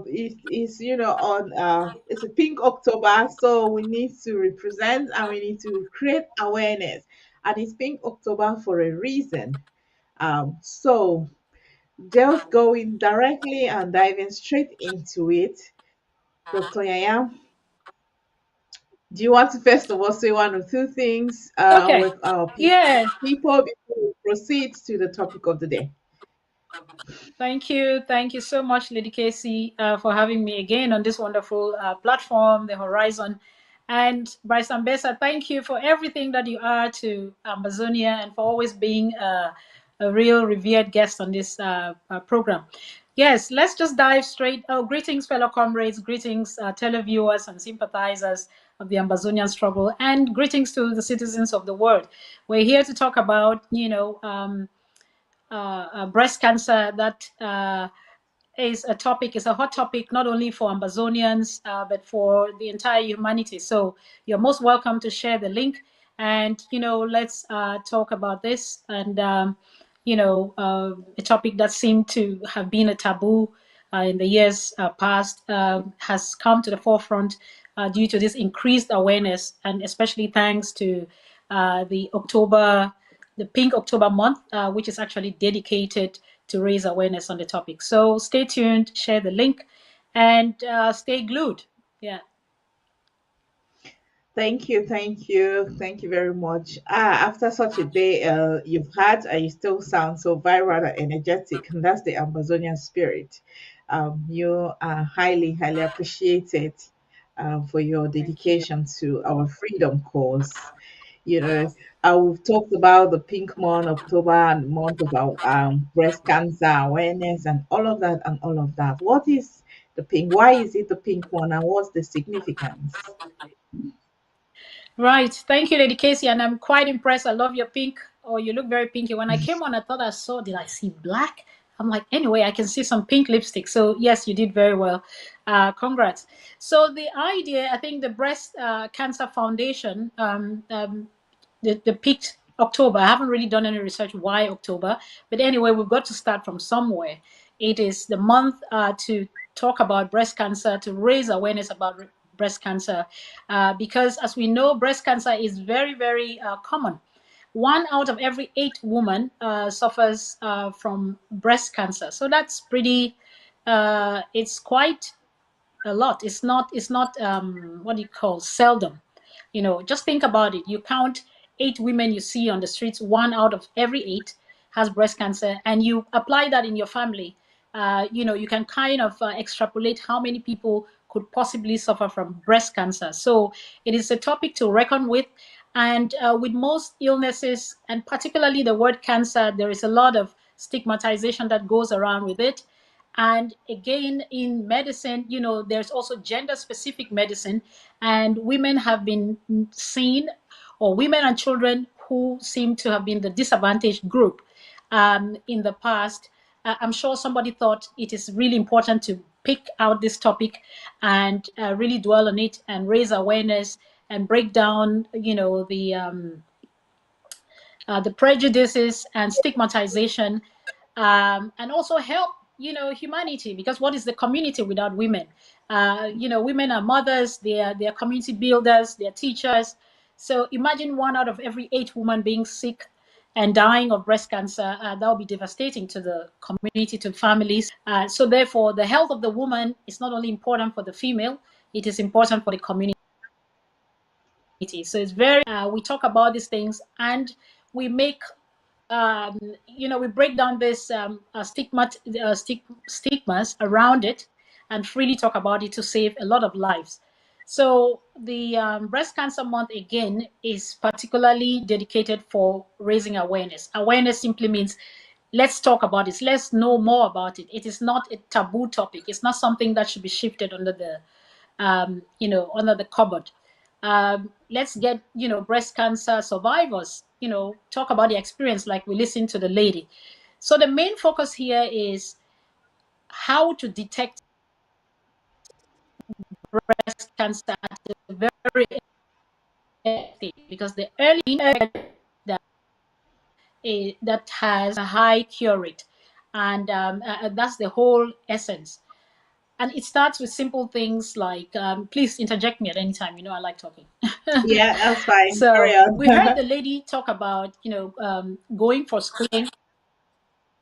Speaker 3: it's on it's a pink October, so we need to represent and we need to create awareness. And it's pink October for a reason. So just going directly and diving straight into it, Dr. Yaya, do you want to first of all say one or two things
Speaker 7: Okay.
Speaker 3: with our
Speaker 7: Yes.
Speaker 3: people before we proceed to the topic of the day?
Speaker 7: Thank you. Thank you so much, Lady Casey, for having me again on this wonderful platform, The Horizon. And Bryce Mbeseha, thank you for everything that you are to Amazonia and for always being a real revered guest on this program. Yes, let's just dive straight. Oh, greetings, fellow comrades. Greetings, televiewers and sympathizers of the Ambazonian struggle, and greetings to the citizens of the world. We're here to talk about, breast cancer. That is a topic, is a hot topic, not only for Ambazonians, but for the entire humanity. So you're most welcome to share the link, and let's talk about this. And a topic that seemed to have been a taboo in the years past has come to the forefront due to this increased awareness, and especially thanks to the Pink October month, which is actually dedicated to raise awareness on the topic. So stay tuned, share the link, and stay glued. Yeah.
Speaker 3: Thank you, thank you very much. After such a day you've had, and you still sound so vibrant and energetic, and that's the Amazonian spirit. You are highly, highly appreciated for your
Speaker 7: Thank you.
Speaker 3: dedication to our freedom cause. You know, we've talked about the Pink Month, October, and month of our breast cancer awareness, and all of that, and all of that. What is the pink? Why is it the pink one, and what's the significance?
Speaker 7: Right. Thank you, Lady Casey. And I'm quite impressed. I love your pink. Oh, you look very pinky. When I came on, I thought I saw, did I see black? I'm like, anyway, I can see some pink lipstick. So, yes, you did very well. Congrats. So, the idea, I think the Breast Cancer Foundation, the picked October. I haven't really done any research why October, but anyway, we've got to start from somewhere. It is the month to talk about breast cancer, to raise awareness about breast cancer, because as we know, breast cancer is very, very common. One out of every 8 women suffers from breast cancer. So that's pretty. It's quite a lot. It's not what do you call seldom. Just think about it. You count 8 women you see on the streets, 1 out of every 8 has breast cancer, and you apply that in your family. You can kind of extrapolate how many people could possibly suffer from breast cancer. So it is a topic to reckon with. And with most illnesses, and particularly the word cancer, there is a lot of stigmatization that goes around with it. And again, in medicine, there's also gender specific medicine, and women have been seen, or women and children who seem to have been the disadvantaged group in the past. I'm sure somebody thought it is really important to pick out this topic and really dwell on it and raise awareness and break down, the prejudices and stigmatization, and also help humanity, because what is the community without women? Women are mothers, they are community builders, they are teachers. So imagine 1 out of every 8 women being sick and dying of breast cancer. That would be devastating to the community, to families. So therefore, the health of the woman is not only important for the female, it is important for the community. So it's very, we talk about these things, and we make, we break down this stigmas around it, and freely talk about it to save a lot of lives. So the breast cancer month again is particularly dedicated for raising awareness. Awareness simply means let's talk about it, let's know more about it. It is not a taboo topic. It's not something that should be shifted under the cupboard. Let's get breast cancer survivors talk about the experience, like we listened to the lady. So the main focus here is how to detect breast cancer at a very early stage, because the early that that has a high cure rate, and that's the whole essence. And it starts with simple things like, please interject me at any time. I like talking.
Speaker 3: Yeah, that's fine. Carry
Speaker 7: So we heard
Speaker 3: on.
Speaker 7: the lady talk about, going for screening.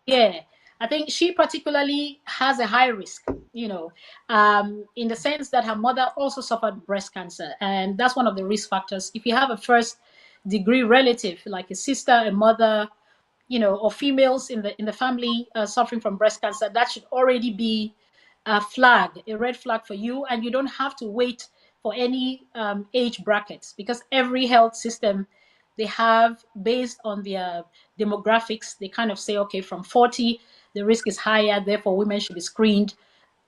Speaker 7: Yeah, I think she particularly has a high risk, in the sense that her mother also suffered breast cancer. And that's one of the risk factors. If you have a first degree relative, like a sister, a mother, or females in the family suffering from breast cancer, that should already be a red flag for you, and you don't have to wait for any age brackets, because every health system, they have, based on their demographics, they kind of say, okay, from 40 the risk is higher, therefore women should be screened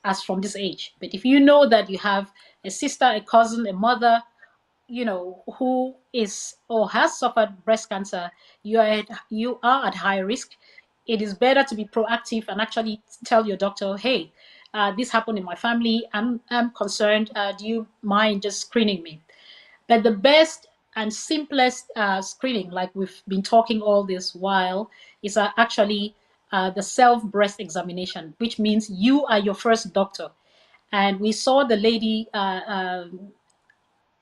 Speaker 7: as from this age. But if you know that you have a sister, a cousin, a mother, who is or has suffered breast cancer, you are at high risk. It is better to be proactive and actually tell your doctor, hey, this happened in my family. I'm concerned. Do you mind just screening me? But the best and simplest screening, like we've been talking all this while, is actually the self breast examination, which means you are your first doctor. And we saw the lady,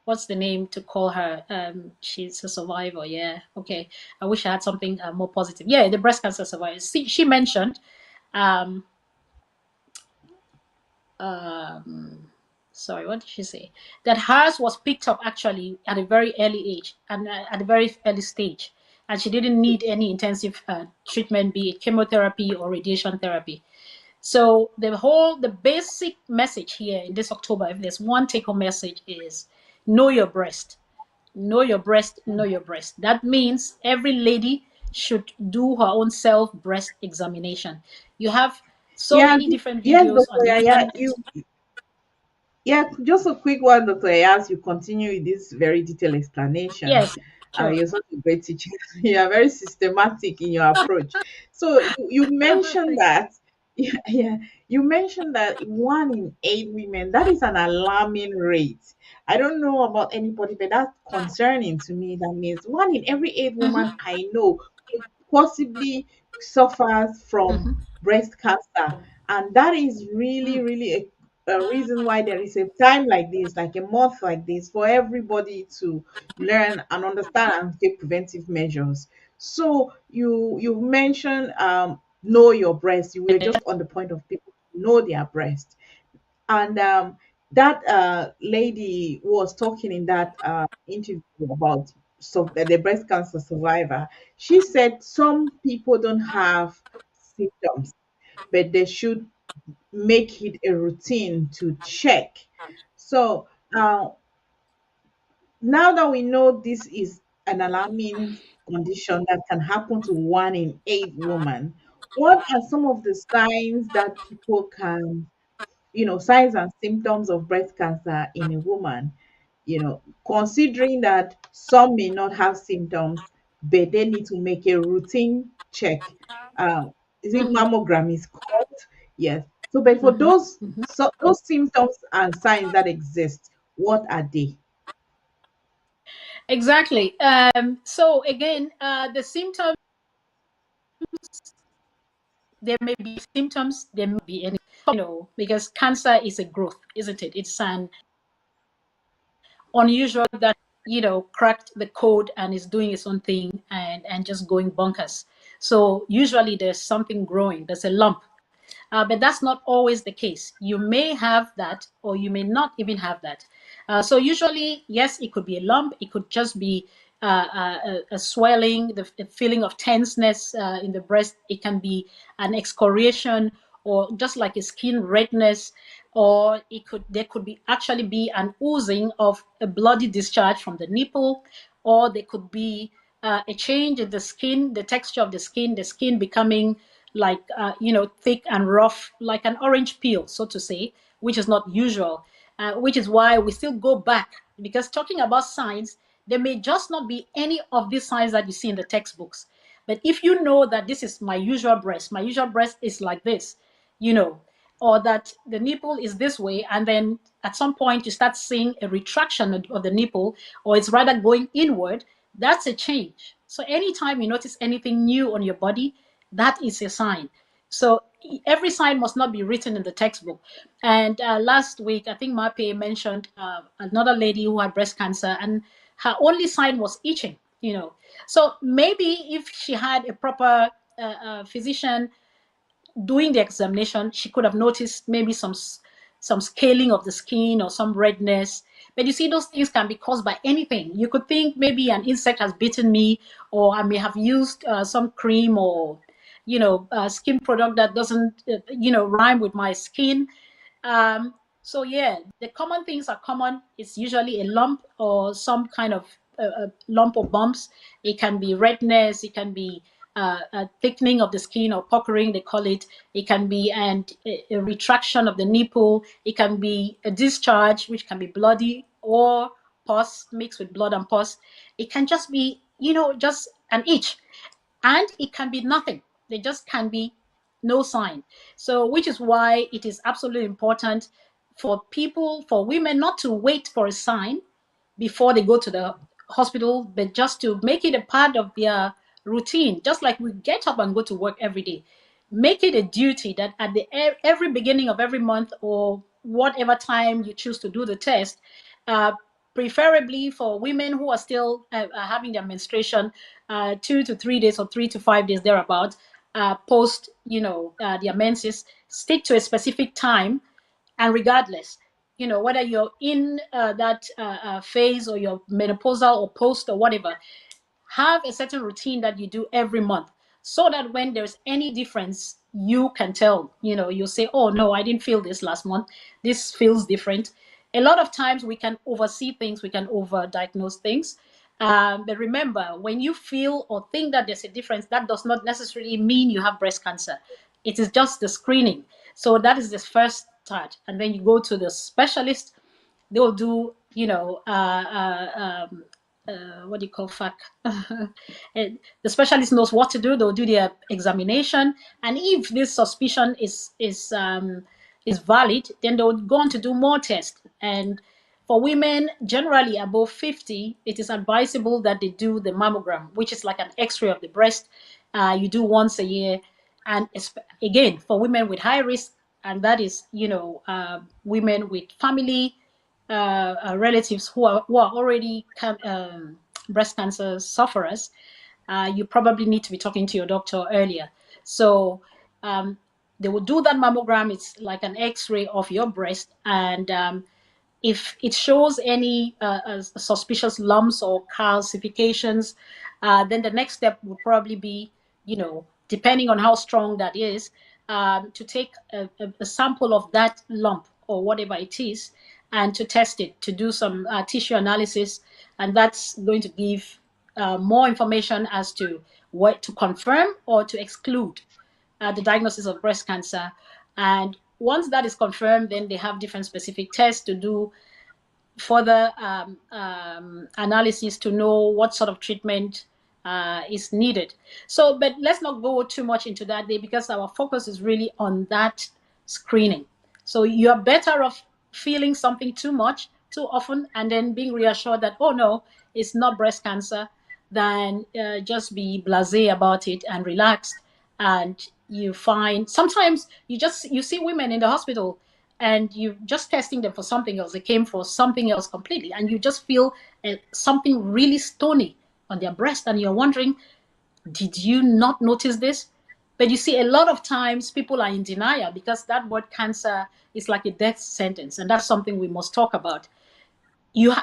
Speaker 7: what's the name to call her? She's a survivor. Yeah. Okay. I wish I had something more positive. Yeah, the breast cancer survivor. See, she mentioned, um, um, sorry, what did she say? That hers was picked up actually at a very early age and at a very early stage. And she didn't need any intensive treatment, be it chemotherapy or radiation therapy. So the basic message here in this October, if there's one take-home message, is know your breast. Know your breast, know your breast. That means every lady should do her own self breast examination. You have so
Speaker 3: Yeah,
Speaker 7: many different
Speaker 3: yes,
Speaker 7: videos on
Speaker 3: Dr.
Speaker 7: the
Speaker 3: Yaya,
Speaker 7: internet.
Speaker 3: yeah, just a quick one, Dr. Yaya, as you continue with this very detailed explanation.
Speaker 7: Yes, sure.
Speaker 3: You're such a great teacher. You are very systematic in your approach. So you mentioned
Speaker 7: Thank
Speaker 3: that, yeah, you mentioned that 1 in 8 women, that is an alarming rate. I don't know about anybody, but that's concerning to me. That means 1 in every 8 women
Speaker 7: Mhm,
Speaker 3: I know possibly suffers from
Speaker 7: mhm.
Speaker 3: breast cancer. And that is really,
Speaker 7: Mm.
Speaker 3: really a reason why there is a time like this, like a month like this, for everybody to learn and understand and take preventive measures. So you mentioned know your breast. You were just on the point of people know their breast. And that lady who was talking in that interview about the breast cancer survivor. She said some people don't have symptoms, but they should make it a routine to check. So now that we know this is an alarming condition that can happen to 1 in 8 women, what are some of the signs that people can, signs and symptoms of breast cancer in a woman? Considering that some may not have symptoms, but they need to make a routine check. Is it
Speaker 7: Mhm,
Speaker 3: mammogram is called? Yes. So, but for
Speaker 7: mhm,
Speaker 3: those
Speaker 7: mhm.
Speaker 3: those symptoms and signs that exist, what are they?
Speaker 7: Exactly. So again, the symptoms, there may be symptoms, there may be any, because cancer is a growth, isn't it? It's an unusual that cracked the code and is doing its own thing and just going bonkers. So usually there's something growing, there's a lump. But that's not always the case. You may have that, or you may not even have that. So usually, yes, it could be a lump. It could just be a swelling, the feeling of tenseness in the breast. It can be an excoriation, or just like a skin redness, or there could be actually be an oozing of a bloody discharge from the nipple, or there could be a change in the skin, the texture of the skin becoming like thick and rough, like an orange peel, so to say, which is not usual. Which is why we still go back, because talking about signs, there may just not be any of these signs that you see in the textbooks. But if you know that this is my usual breast is like this, you know, or that the nipple is this way, and then at some point you start seeing a retraction of the nipple, or it's rather going inward, that's a change. So anytime you notice anything new on your body, that is a sign. So every sign must not be written in the textbook. And last week, I think Mape mentioned another lady who had breast cancer, and her only sign was itching. So maybe if she had a proper physician doing the examination, she could have noticed maybe some scaling of the skin or some redness. But you see, those things can be caused by anything. You could think maybe an insect has bitten me, or I may have used some cream or skin product that doesn't rhyme with my skin. So yeah, the common things are common. It's usually a lump or some kind of lump or bumps. It can be redness. It can be a thickening of the skin or puckering, they call it. It can be a retraction of the nipple. It can be a discharge, which can be bloody, or pus mixed with blood and pus. It can just be, just an itch, and it can be nothing. There just can be no sign. So, which is why it is absolutely important for women, not to wait for a sign before they go to the hospital, but just to make it a part of their routine, just like we get up and go to work every day. Make it a duty that at the every beginning of every month, or whatever time you choose to do the test, uh, preferably for women who are still having their menstruation, 2 to 3 days or 3 to 5 days thereabout, post their menses, stick to a specific time. And regardless, whether you're in that phase, or you're menopausal or post or whatever, have a certain routine that you do every month, so that when there's any difference, you can tell. You'll say, oh no, I didn't feel this last month, this feels different. A lot of times we can oversee things, we can overdiagnose things. But remember, when you feel or think that there's a difference, that does not necessarily mean you have breast cancer. It is just the screening. So that is the first start, and then you go to the specialist. They will do, what do you call FAC? The specialist knows what to do. They'll do their examination, and if this suspicion is valid, then they'll go on to do more tests. And for women generally above 50, it is advisable that they do the mammogram, which is like an X-ray of the breast. You do once a year, and again, for women with high risk, and that is, women with family relatives who are already breast cancer sufferers, you probably need to be talking to your doctor earlier. So they will do that mammogram. It's like an X-ray of your breast, and if it shows any suspicious lumps or calcifications, then the next step would probably be, depending on how strong that is, to take a sample of that lump or whatever it is, and to test it, to do some tissue analysis. And that's going to give more information as to what to confirm or to exclude the diagnosis of breast cancer. And once that is confirmed, then they have different specific tests to do, further analysis to know what sort of treatment is needed. So, but let's not go too much into that day, because our focus is really on that screening. So you're better off feeling something too much, too often, and then being reassured that, oh no, it's not breast cancer, than just be blasé about it and relaxed. And you find sometimes you see women in the hospital, and you're just testing them for something else. They came for something else completely, and you just feel something really stony on their breast, and you're wondering, did you not notice this? But you see, a lot of times people are in denial, because that word cancer is like a death sentence, and that's something we must talk about.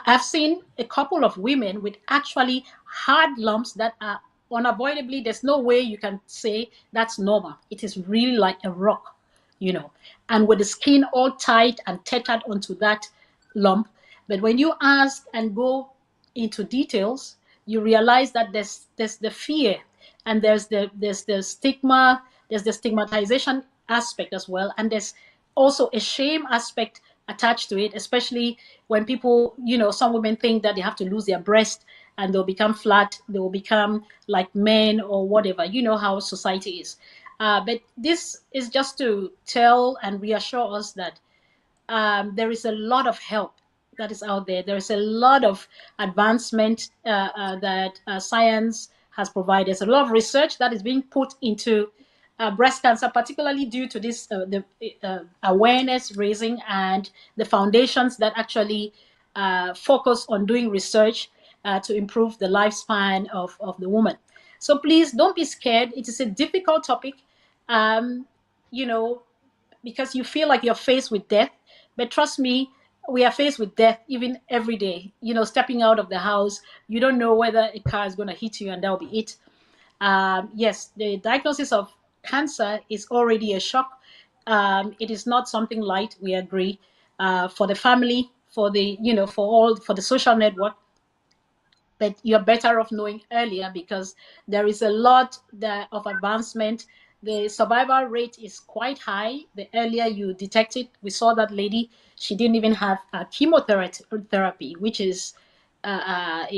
Speaker 7: I've seen a couple of women with actually hard lumps that are unavoidably, there's no way you can say that's normal. It is really like a rock, and with the skin all tight and tethered onto that lump. But when you ask and go into details, you realize that there's the fear, and there's the stigma, there's the stigmatization aspect as well, and there's also a shame aspect attached to it, especially when people, some women think that they have to lose their breast and they'll become flat, they will become like men or whatever. You know how society is. But this is just to tell and reassure us that there is a lot of help that is out there. There is a lot of advancement that science has provided. There's a lot of research that is being put into breast cancer, particularly due to this the awareness raising, and the foundations that actually focus on doing research to improve the lifespan of the woman. So please don't be scared. It is a difficult topic, you know, because you feel like you're faced with death. But trust me, we are faced with death even every day. Stepping out of the house, you don't know whether a car is going to hit you, and that'll be it. Yes, the diagnosis of cancer is already a shock. It is not something light. We agree. For the family, for the for the social network. but you're better off knowing earlier because there is a lot of advancement. The survival rate is quite high. The earlier you detect it, we saw that lady, she didn't even have chemotherapy, which is a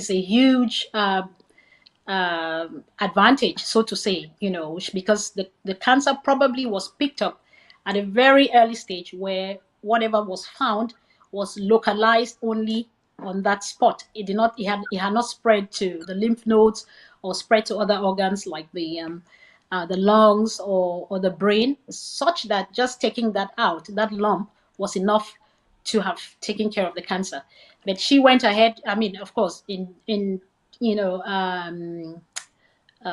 Speaker 7: huge advantage, so to say, because the cancer probably was picked up at a very early stage where whatever was found was localized only on that spot. It had not spread to the lymph nodes or spread to other organs like the lungs or the brain, such that just taking that out, that lump, was enough to have taken care of the cancer. But she went ahead. I mean, of course, in you know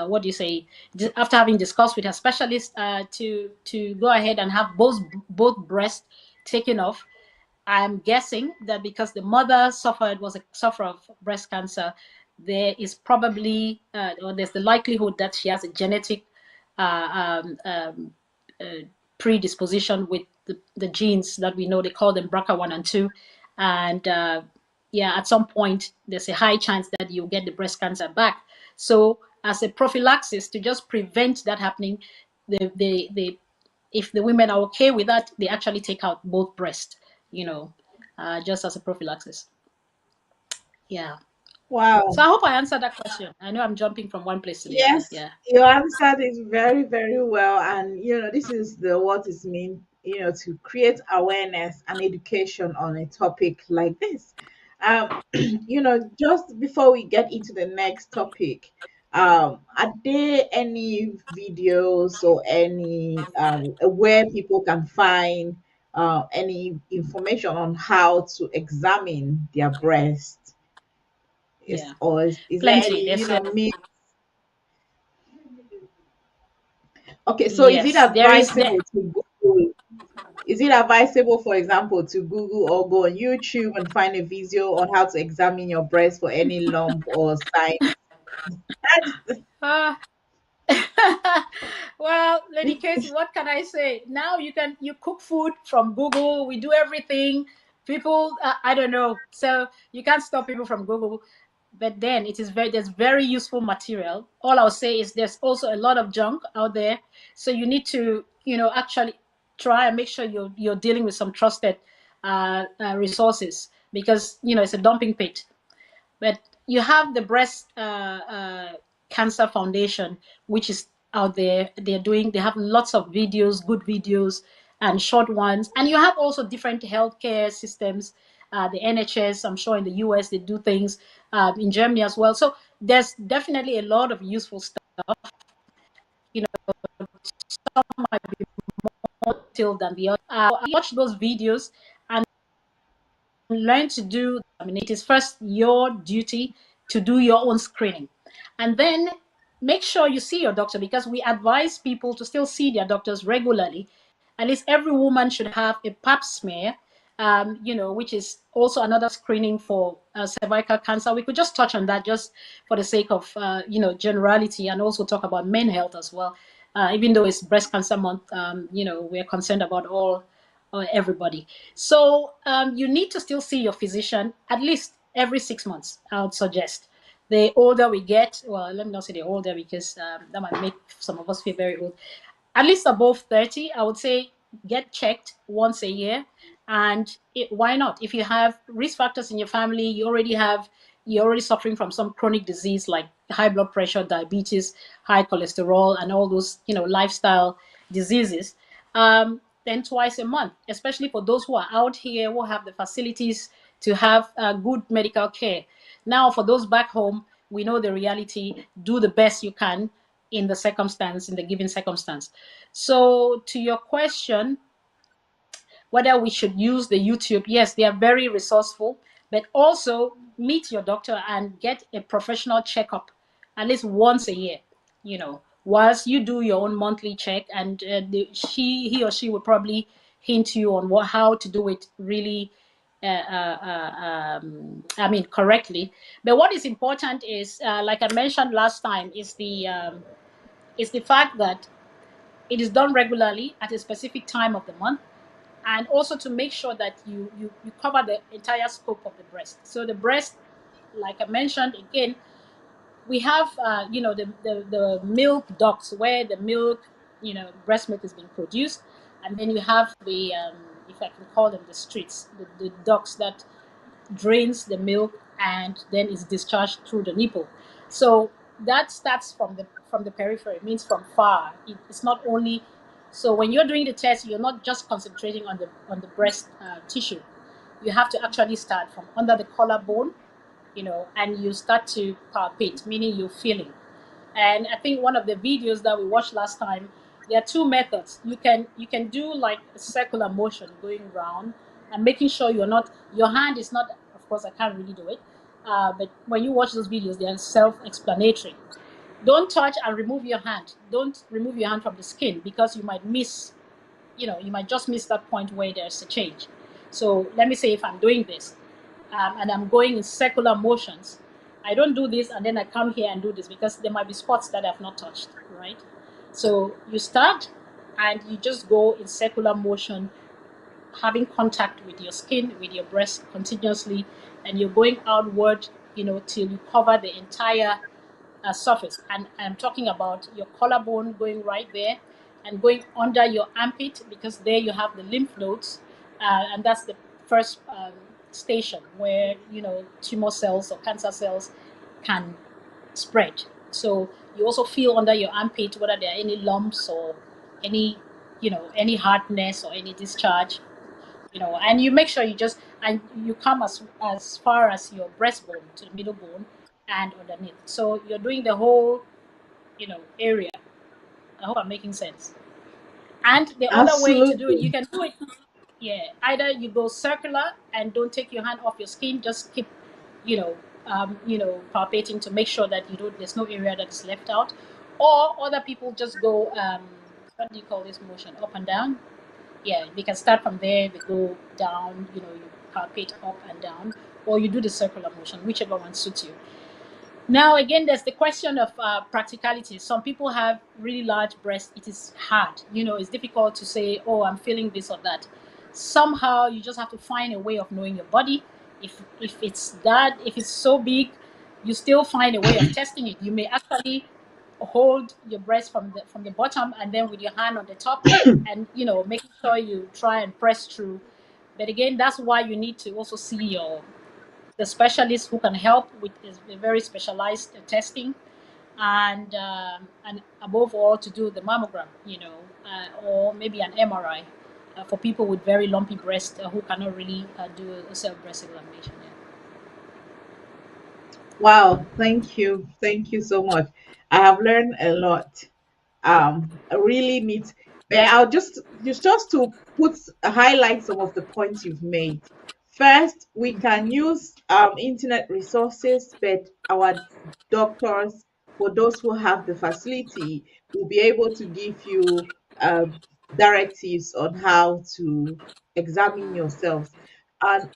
Speaker 7: what do you say, after having discussed with her specialist, to go ahead and have both breasts taken off. I'm guessing that because the mother was a sufferer of breast cancer, there is probably or there's the likelihood that she has a genetic uh, um, um, predisposition with the genes that we know, they call them BRCA1 and 2. And yeah, at some point there's a high chance that you'll get the breast cancer back. So as a prophylaxis to just prevent that happening, if the women are okay with that, they actually take out both breasts, just as a prophylaxis. Yeah.
Speaker 3: Wow.
Speaker 7: So I hope I answered that question. I know I'm jumping from one place to the other.
Speaker 3: Yes,
Speaker 7: Yeah.
Speaker 3: you answered it very, very well. And this is the what it means, to create awareness and education on a topic like this. Just before we get into the next topic, are there any videos or any where people can find any information on how to examine their breast?
Speaker 7: Yeah.
Speaker 3: Is there
Speaker 7: Plenty.
Speaker 3: any, Okay, so is it
Speaker 7: Yes, there is there.
Speaker 3: advisable to Google? Is it advisable, for example, to Google or go on YouTube and find a video on how to examine your breast for any lump or sign?
Speaker 7: Uh, well, Lady Casey, what can I say? Now you cook food from Google. We do everything. People, I don't know. So you can't stop people from Google. But then there's very useful material. All I'll say is there's also a lot of junk out there. So you need to, actually try and make sure you're dealing with some trusted resources, because it's a dumping pit. But you have the breast cancer foundation, which is out there. They have lots of videos, good videos and short ones. And you have also different healthcare systems, the NHS, I'm sure in the US they do things, in Germany as well. So there's definitely a lot of useful stuff. Some might be more detailed than the other. Watch those videos and learn to do. I mean, it is first your duty to do your own screening, and then make sure you see your doctor, because we advise people to still see their doctors regularly. At least every woman should have a pap smear, which is also another screening for cervical cancer. We could just touch on that just for the sake of generality, and also talk about men health as well. Even though it's breast cancer month, we're concerned about all or everybody. So you need to still see your physician at least every 6 months, I would suggest. The older we get, well, let me not say the older, because that might make some of us feel very old. At least above 30, I would say get checked once a year. And why not? If you have risk factors in your family, you're already suffering from some chronic disease like high blood pressure, diabetes, high cholesterol, and all those lifestyle diseases. Then twice a month, especially for those who are out here who have the facilities to have good medical care. Now, for those back home, we know the reality. Do the best you can in the given circumstance. So, to your question, whether we should use the YouTube, yes, they are very resourceful, but also meet your doctor and get a professional checkup at least once a year, whilst you do your own monthly check. And he or she will probably hint you on how to do it really, correctly. But what is important is, like I mentioned last time, is the fact that it is done regularly at a specific time of the month, and also to make sure that you cover the entire scope of the breast. So the breast like I mentioned again, we have the milk ducts where the milk, breast milk is being produced, and then you have the if I can call them the streets, the ducts that drains the milk and then is discharged through the nipple. So that starts from the periphery, it means from far. It's not only, so when you're doing the test, you're not just concentrating on the breast tissue. You have to actually start from under the collarbone, and you start to palpate, meaning you're feeling. And I think one of the videos that we watched last time, there are two methods. You can do like a circular motion going round and making sure your hand is not. Of course, I can't really do it, but when you watch those videos, they are self-explanatory. Don't touch and remove your hand. Don't remove your hand from the skin because you might miss. You might just miss that point where there's a change. So let me say if I'm doing this, and I'm going in circular motions. I don't do this and then I come here and do this because there might be spots that I've not touched, right? So you start and you just go in circular motion, having contact with your skin, with your breast continuously, and you're going outward, till you cover the entire surface. And I'm talking about your collarbone going right there and going under your armpit because there you have the lymph nodes, and that's the first station where tumor cells or cancer cells can spread. So you also feel under your armpit whether there are any lumps or any any hardness or any discharge, and you make sure and you come as far as your breastbone to the middle bone and underneath. So you're doing the whole, area. I hope I'm making sense. And the other way to do it, you
Speaker 3: Absolutely.
Speaker 7: can do it, yeah. Either you go circular and don't take your hand off your skin, just keep, you know, palpating to make sure that there's no area that is left out. Or other people just go, what do you call this motion? Up and down. Yeah, they can start from there, they go down, you palpate up and down, or you do the circular motion, whichever one suits you. Now, again, there's the question of practicality. Some people have really large breasts. It is hard. It's difficult to say, oh, I'm feeling this or that. Somehow, you just have to find a way of knowing your body. If it's so big, you still find a way of testing it. You may actually hold your breast from the bottom and then with your hand on the top, and making sure you try and press through. But again, that's why you need to also see the specialist who can help with the very specialized testing, and above all to do the mammogram, or maybe an MRI for people with very lumpy breast who cannot really do a self breast examination. Yeah.
Speaker 3: Wow, thank you. Thank you so much. I have learned a lot. Really neat. But I'll just to put highlight some of the points you've made. First, we can use internet resources, but our doctors, for those who have the facility, will be able to give you directives on how to examine yourselves. And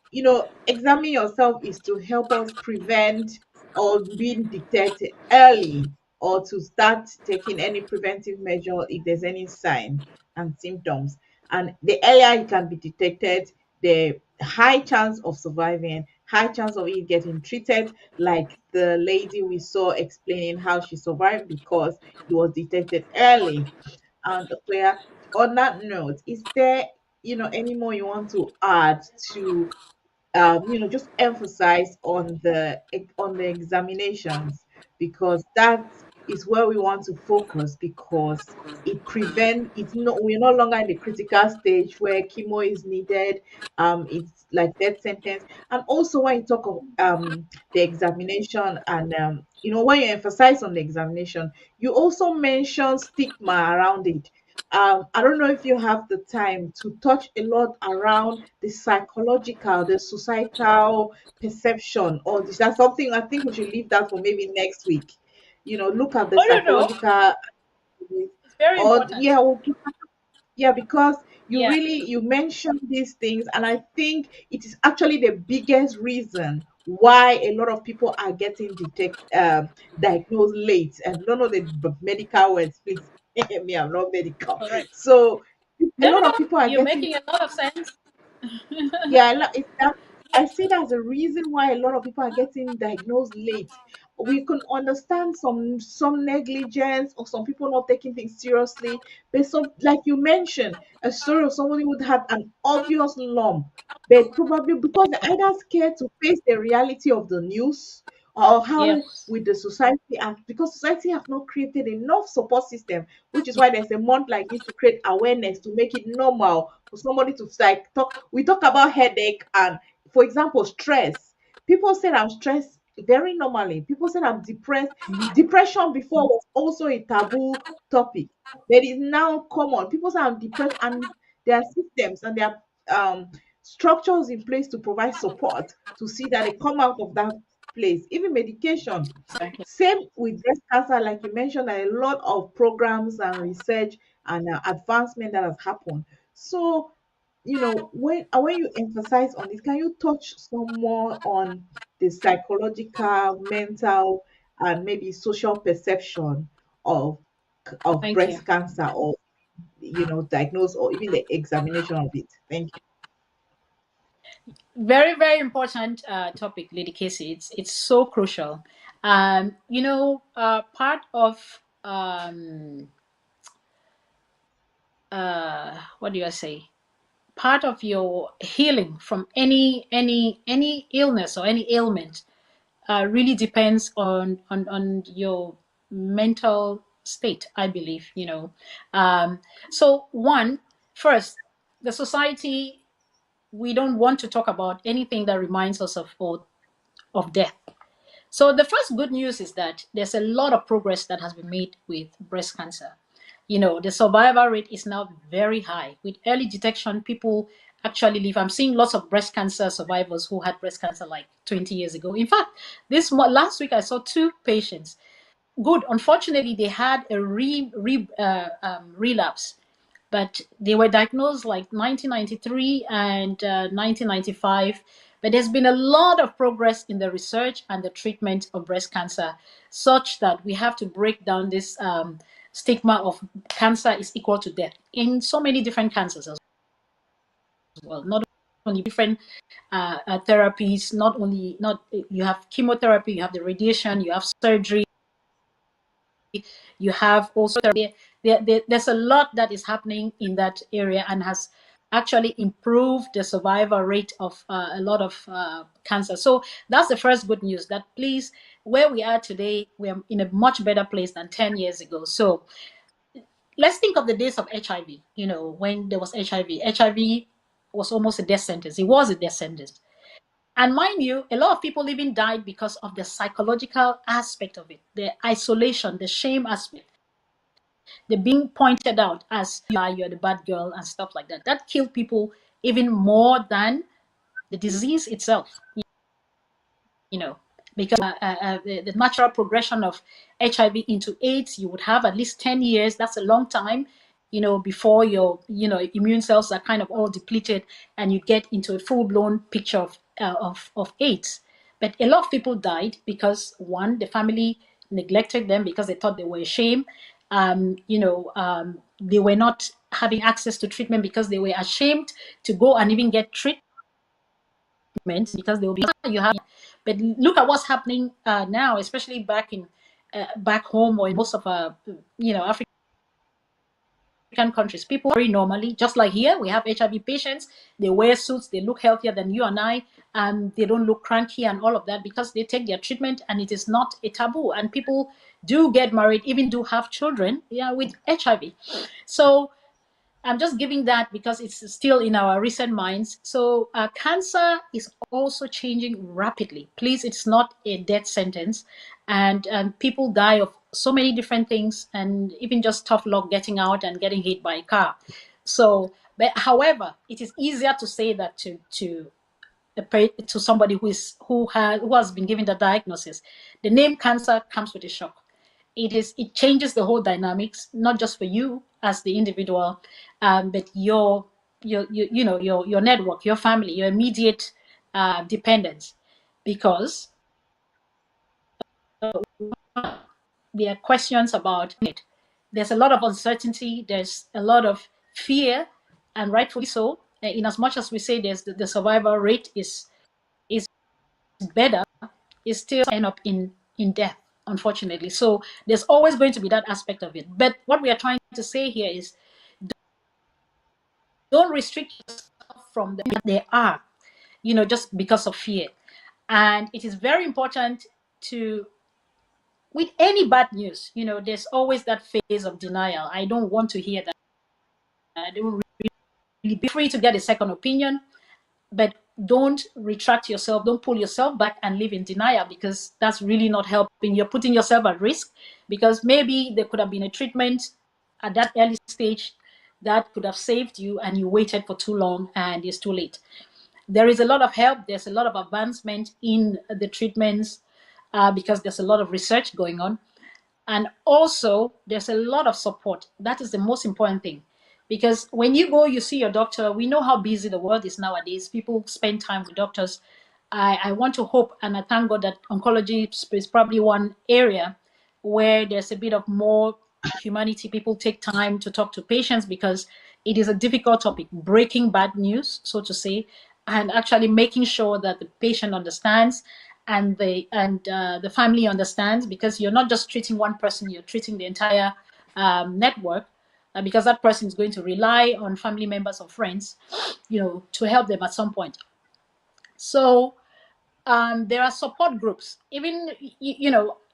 Speaker 3: examining yourself is to help us prevent or being detected early, or to start taking any preventive measure if there's any sign and symptoms. And the earlier it can be detected, the high chance of surviving, high chance of it getting treated, like the lady we saw explaining how she survived because it was detected early. And Claire, on that note, is there any more you want to add to just emphasize on the examinations, because that is where we want to focus, because we're no longer in the critical stage where chemo is needed. It's like death sentence. And also when you talk of the examination, and when you emphasize on the examination, you also mention stigma around it. I don't know if you have the time to touch a lot around the psychological, the societal perception, or is that something I think we should leave that for maybe next week? Look at the
Speaker 7: Oh, no,
Speaker 3: psychological,
Speaker 7: it's very
Speaker 3: or
Speaker 7: important.
Speaker 3: yeah, yeah, because
Speaker 7: Yeah.
Speaker 3: you mentioned these things, and I think it is actually the biggest reason why a lot of people are getting diagnosed late. And don't know the medical words, please. Me, I'm not medical,
Speaker 7: Correct.
Speaker 3: so a
Speaker 7: No,
Speaker 3: lot
Speaker 7: no,
Speaker 3: of people are
Speaker 7: you're
Speaker 3: getting,
Speaker 7: making a lot of sense.
Speaker 3: yeah, it's that. I see that's the reason why a lot of people are getting diagnosed late. We can understand some negligence or some people not taking things seriously, but some, like you mentioned, a story of somebody who had an obvious lump, but probably because they're either scared to face the reality of the news or how
Speaker 7: Yes.
Speaker 3: with the society, and because society have not created enough support system, which is why there's a month like this to create awareness to make it normal for somebody to like talk. We talk about headache and, for example, stress. People said I'm stressed very normally. People said I'm depressed. Depression before was also a taboo topic, but it's now common. People say I'm depressed, and there are systems and there are structures in place to provide support to see that they come out of that place. Even medication.
Speaker 7: Exactly.
Speaker 3: Same with breast cancer, like you mentioned, a lot of programs and research and advancement that has happened. So, when you emphasize on this, can you touch some more on the psychological, mental, and maybe social perception of
Speaker 7: Thank you.
Speaker 3: breast cancer, or diagnose, or even the examination of it? Thank you.
Speaker 7: Very, very important topic, Lady Casey. It's so crucial. Part of what do I say? Part of your healing from any illness or any ailment really depends on your mental state, I believe. So one, first, the society, we don't want to talk about anything that reminds us of death. So the first good news is that there's a lot of progress that has been made with breast cancer. The survival rate is now very high. With early detection, people actually live. I'm seeing lots of breast cancer survivors who had breast cancer like 20 years ago. In fact, last week I saw two patients. Good. Unfortunately, they had a relapse, but they were diagnosed like 1993 and 1995. But there's been a lot of progress in the research and the treatment of breast cancer, such that we have to break down this stigma of cancer is equal to death in so many different cancers as well. Not only different therapies, not you have chemotherapy, you have the radiation, you have surgery, you have also there's a lot that is happening in that area and has actually improved the survival rate of a lot of cancer. So that's the first good news, that please, where we are today, we're in a much better place than 10 years ago. So let's think of the days of HIV. When there was HIV was almost a death sentence. It was a death sentence. And mind you, a lot of people even died because of the psychological aspect of it, the isolation, the shame aspect, the being pointed out as you're the bad girl and stuff like that. That killed people even more than the disease itself. you know, because the natural progression of HIV into AIDS, you would have at least 10 years. That's a long time, before your, immune cells are kind of all depleted and you get into a full blown picture of AIDS. But a lot of people died because, one, the family neglected them because they thought they were ashamed. They were not having access to treatment because they were ashamed to go and even get treatment because they will be you have. But look at what's happening now, especially back home or in most of African countries. People very normally, just like here, we have HIV patients. They wear suits, they look healthier than you and I, and they don't look cranky and all of that because they take their treatment and it is not a taboo. And people do get married, even do have children, with HIV. So I'm just giving that because it's still in our recent minds. So cancer is also changing rapidly. Please, it's not a death sentence, and people die of so many different things, and even just tough luck getting out and getting hit by a car. So, but however, it is easier to say that to somebody who has been given the diagnosis. The name cancer comes with a shock. It changes the whole dynamics, not just for you as the individual, but your network, your family, your immediate dependents, because there are questions about it. There's a lot of uncertainty. There's a lot of fear, and rightfully so. In as much as we say the survival rate is better, it still end up in death, unfortunately. So there's always going to be that aspect of it. But what we are trying to say here is, don't restrict yourself from the they are, just because of fear. And it is very important to, with any bad news, there's always that phase of denial. I don't want to hear that. I don't really, be free to get a second opinion, but don't retract yourself. Don't pull yourself back and live in denial, because that's really not helping. You're putting yourself at risk, because maybe there could have been a treatment at that early stage that could have saved you, and you waited for too long and it's too late. There is a lot of help. There's a lot of advancement in the treatments, because there's a lot of research going on. And also, there's a lot of support. That is the most important thing. Because when you go, you see your doctor, we know how busy the world is nowadays. People spend time with doctors. I want to hope, and I thank God, that oncology is probably one area where there's a bit of more humanity. People take time to talk to patients, because it is a difficult topic, breaking bad news, so to say, and actually making sure that the patient understands, and the family understands, because you're not just treating one person, you're treating the entire network, because that person is going to rely on family members or friends, to help them at some point. So there are support groups. Even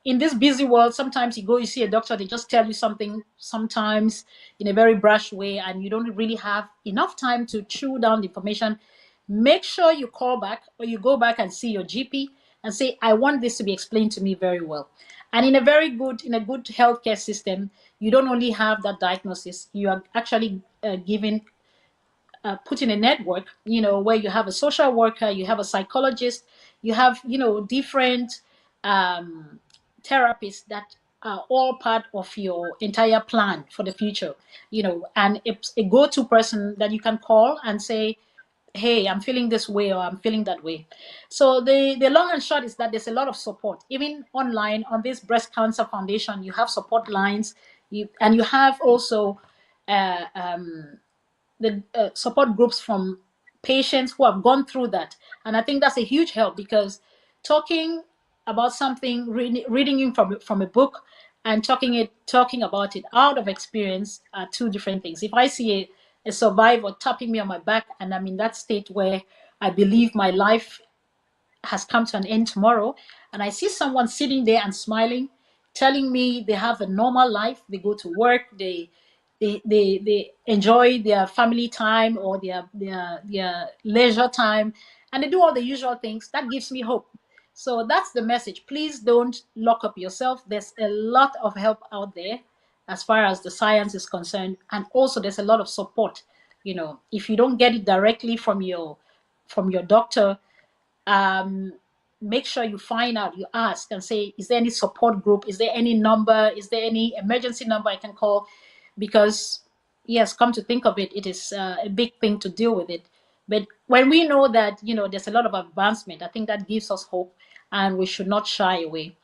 Speaker 7: in this busy world, sometimes you go, you see a doctor, they just tell you something, sometimes in a very brash way, and you don't really have enough time to chew down the information. Make sure you call back, or you go back and see your GP and say, I want this to be explained to me very well. And in a good healthcare system, you don't only have that diagnosis, you are actually given put in a network, where you have a social worker, you have a psychologist, you have, different therapists that are all part of your entire plan for the future, and it's a go-to person that you can call and say, hey, I'm feeling this way, or I'm feeling that way. So the long and short is that there's a lot of support. Even online on this Breast Cancer Foundation, you have support lines, and you have also uh, um, the support groups from patients who have gone through that. And I think that's a huge help, because talking about something, reading it from a book, and talking about it out of experience are two different things. If I see a survivor tapping me on my back, and I'm in that state where I believe my life has come to an end tomorrow, and I see someone sitting there and smiling, telling me they have a normal life, they go to work, they enjoy their family time, or their leisure time, and they do all the usual things, that gives me hope. So that's the message. Please don't lock up yourself. There's a lot of help out there as far as the science is concerned, and also there's a lot of support. If you don't get it directly from your doctor, um, make sure you find out, you ask and say, is there any support group? Is there any number? Is there any emergency number I can call? Because, yes, come to think of it, it is a big thing to deal with it. But when we know that, there's a lot of advancement, I think that gives us hope, and we should not shy away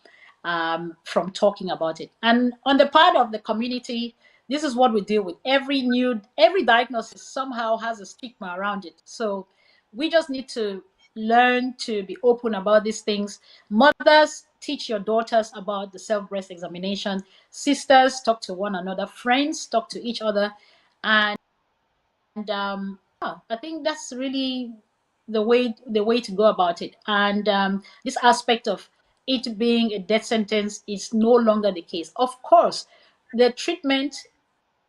Speaker 7: from talking about it. And on the part of the community, this is what we deal with. Every diagnosis somehow has a stigma around it. So we just need to learn to be open about these things. Mothers, teach your daughters about the self-breast examination. Sisters, talk to one another. Friends, talk to each other. And I think that's really the way to go about it. And this aspect of it being a death sentence is no longer the case. Of course, the treatment,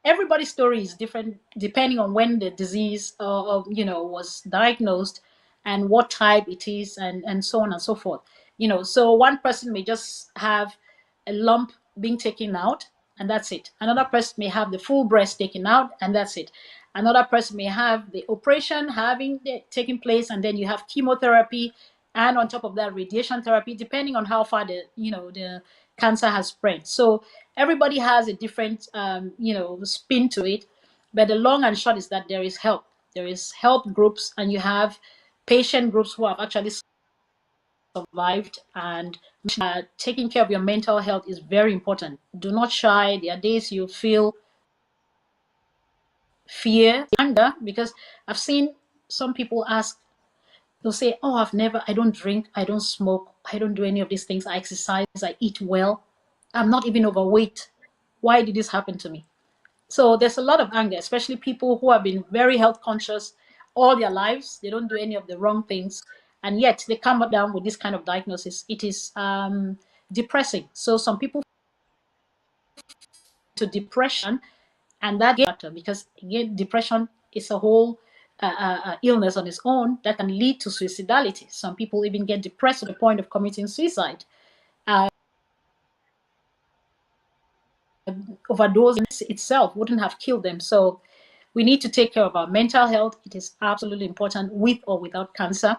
Speaker 7: everybody's story is different depending on when the disease was diagnosed, and what type it is, and so on and so forth. So one person may just have a lump being taken out, and that's it. Another person may have the full breast taken out, and that's it. Another person may have the operation taking place, and then you have chemotherapy, and on top of that, radiation therapy, depending on how far the cancer has spread. So everybody has a different spin to it, but the long and short is that there is help. There is help groups, and you have patient groups who have actually survived, and taking care of your mental health is very important. Do not shy. There are days you feel fear, anger, because I've seen some people ask, They'll say, "Oh, I don't drink, I don't smoke, I don't do any of these things. I exercise, I eat well, I'm not even overweight. Why did this happen to me?" So there's a lot of anger, especially people who have been very health conscious all their lives. They don't do any of the wrong things, and yet they come down with this kind of diagnosis. It is depressing. So some people to depression, and that matter because again, depression is a whole illness on its own that can lead to suicidality. Some people even get depressed to the point of committing suicide. Uh, Overdose itself wouldn't have killed them. So we need to take care of our mental health. It is absolutely important, with or without cancer.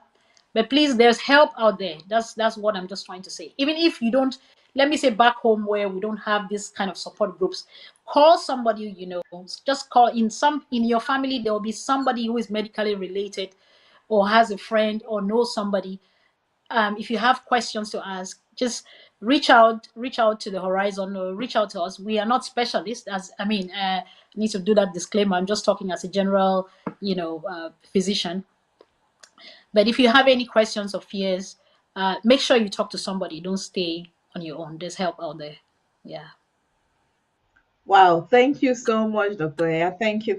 Speaker 7: But please, there's help out there. That's what I'm just trying to say. Even if you don't, let me say back home where we don't have this kind of support groups, call somebody you know. Just call in your family. There will be somebody who is medically related, or has a friend, or knows somebody. If you have questions to ask, just reach out to the Horizon, or reach out to us. We are not specialists, as I mean, need to do that disclaimer. I'm just talking as a general, physician. But if you have any questions or fears, make sure you talk to somebody. Don't stay on your own. There's help out there. Yeah.
Speaker 3: Wow, thank you so much, Dr. Aya. Thank you.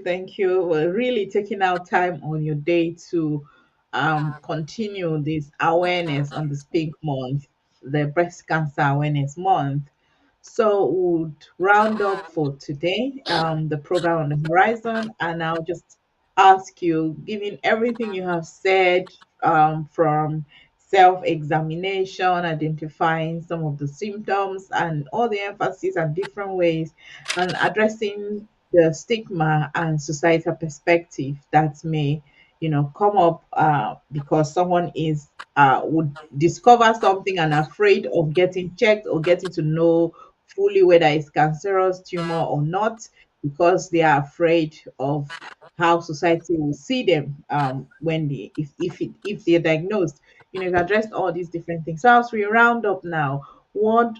Speaker 3: We're really taking out time on your day to continue this awareness on this pink month, the breast cancer awareness month. So we'll round up for today, the program on the horizon, and I'll just ask you, given everything you have said, from self-examination, identifying some of the symptoms, and all the emphasis and different ways, and addressing the stigma and societal perspective that may, come up because someone is would discover something and afraid of getting checked or getting to know fully whether it's cancerous tumor or not, because they are afraid of how society will see them when they if they're diagnosed. You've addressed all these different things. So as we round up now, what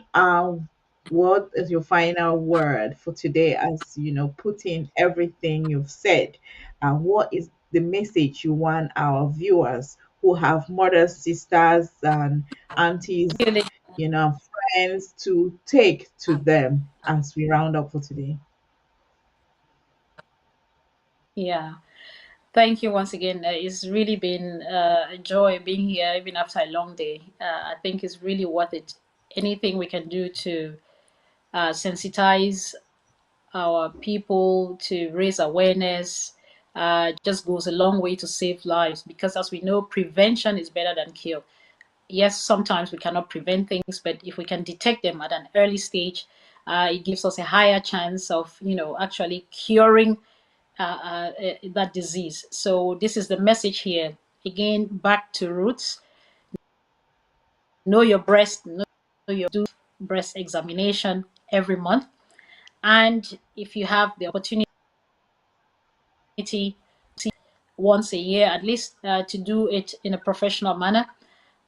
Speaker 3: is your final word for today, as put in everything you've said? What is the message you want our viewers who have mothers, sisters, and aunties,
Speaker 7: Really,
Speaker 3: friends, to take to them as we round up for today?
Speaker 7: yeah. Thank you once again. It's really been a joy being here, even after a long day. I think it's really worth it. Anything we can do to sensitize our people, to raise awareness, just goes a long way to save lives. Because as we know, prevention is better than cure. Yes, sometimes we cannot prevent things, but if we can detect them at an early stage, it gives us a higher chance of, actually curing that disease. So this is the message here. Again, back to roots. Know your breast. Know your do breast examination every month. And if you have the opportunity, once a year at least, to do it in a professional manner.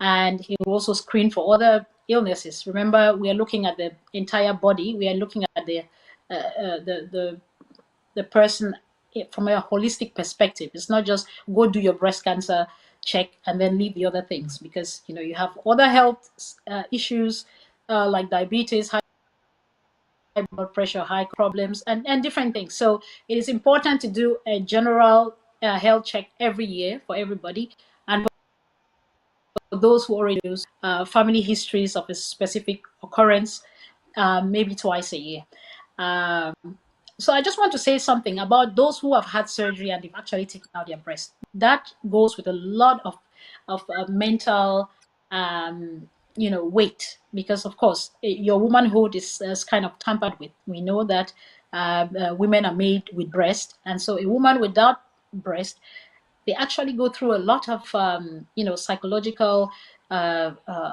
Speaker 7: And he will also screen for other illnesses. Remember, we are looking at the entire body. We are looking at the person from a holistic perspective. It's not just go do your breast cancer check and then leave the other things, because you have other health issues like diabetes, high blood pressure, high problems, and different things. So it is important to do a general health check every year for everybody. And for those who already use family histories of a specific occurrence, maybe twice a year. Um, so I just want to say something about those who have had surgery and they've actually taken out their breast. That goes with a lot of mental, weight, because of course your womanhood is kind of tampered with. We know that women are made with breast, and so a woman without breast, they actually go through a lot of psychological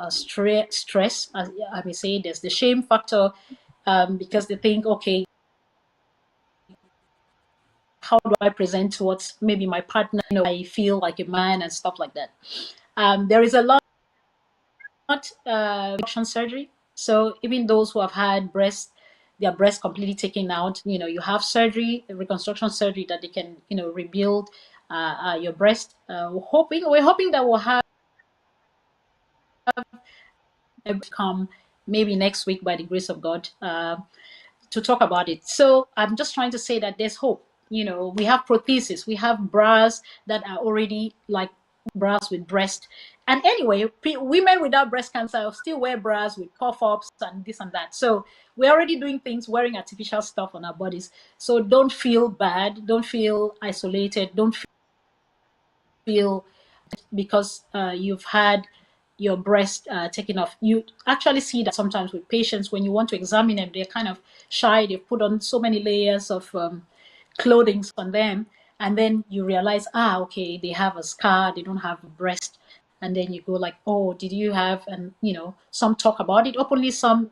Speaker 7: stress. As I may say, there's the shame factor, because they think, okay, how do I present towards maybe my partner? I feel like a man and stuff like that. There is a lot reduction surgery. So even those who have had their breast completely taken out, you have surgery, reconstruction surgery, that they can rebuild your breast. We're hoping that we'll have a come maybe next week by the grace of God. To talk about it. So I'm just trying to say that there's hope. We have prosthesis, we have bras that are already like bras with breast. And anyway, women without breast cancer still wear bras with puff ups and this and that. So we're already doing things, wearing artificial stuff on our bodies. So don't feel bad, don't feel isolated, don't feel because you've had your breast taken off. You actually see that sometimes with patients when you want to examine them, they're kind of shy. They've put on so many layers of clothing on them, and then you realize, okay, they have a scar, they don't have a breast. And then you go like, oh, did you have? And some talk about it openly. Some,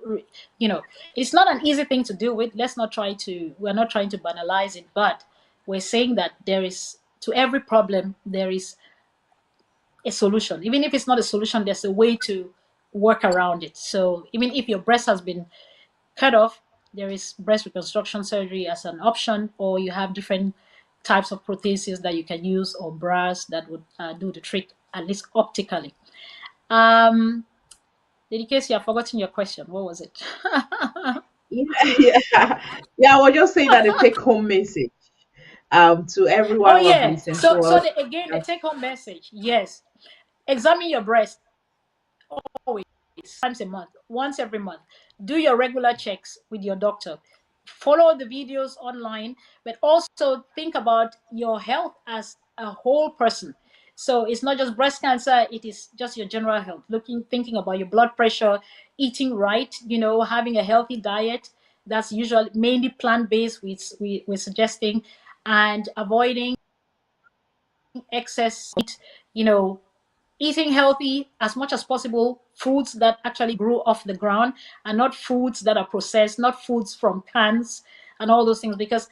Speaker 7: it's not an easy thing to deal with. We're not trying to banalize it, but we're saying that there is, to every problem there is a solution. Even if it's not a solution, there's a way to work around it. So even if your breast has been cut off, there is breast reconstruction surgery as an option, or you have different types of prostheses that you can use, or bras that would do the trick, at least optically. Dedication, I've forgotten your question. What was it?
Speaker 3: Yeah, yeah, yeah. I was just saying that the take home message to
Speaker 7: Oh
Speaker 3: everyone who have
Speaker 7: yeah.
Speaker 3: listened
Speaker 7: So
Speaker 3: to
Speaker 7: so
Speaker 3: us.
Speaker 7: the take home message. Yes. Examine your breast always, times a month, once every month. Do your regular checks with your doctor. Follow the videos online, but also think about your health as a whole person. So it's not just breast cancer, it is just your general health. Thinking about your blood pressure, eating right, having a healthy diet that's usually mainly plant-based, we're suggesting, and avoiding excess meat, you know, eating healthy as much as possible, foods that actually grew off the ground and not foods that are processed, not foods from cans and all those things, because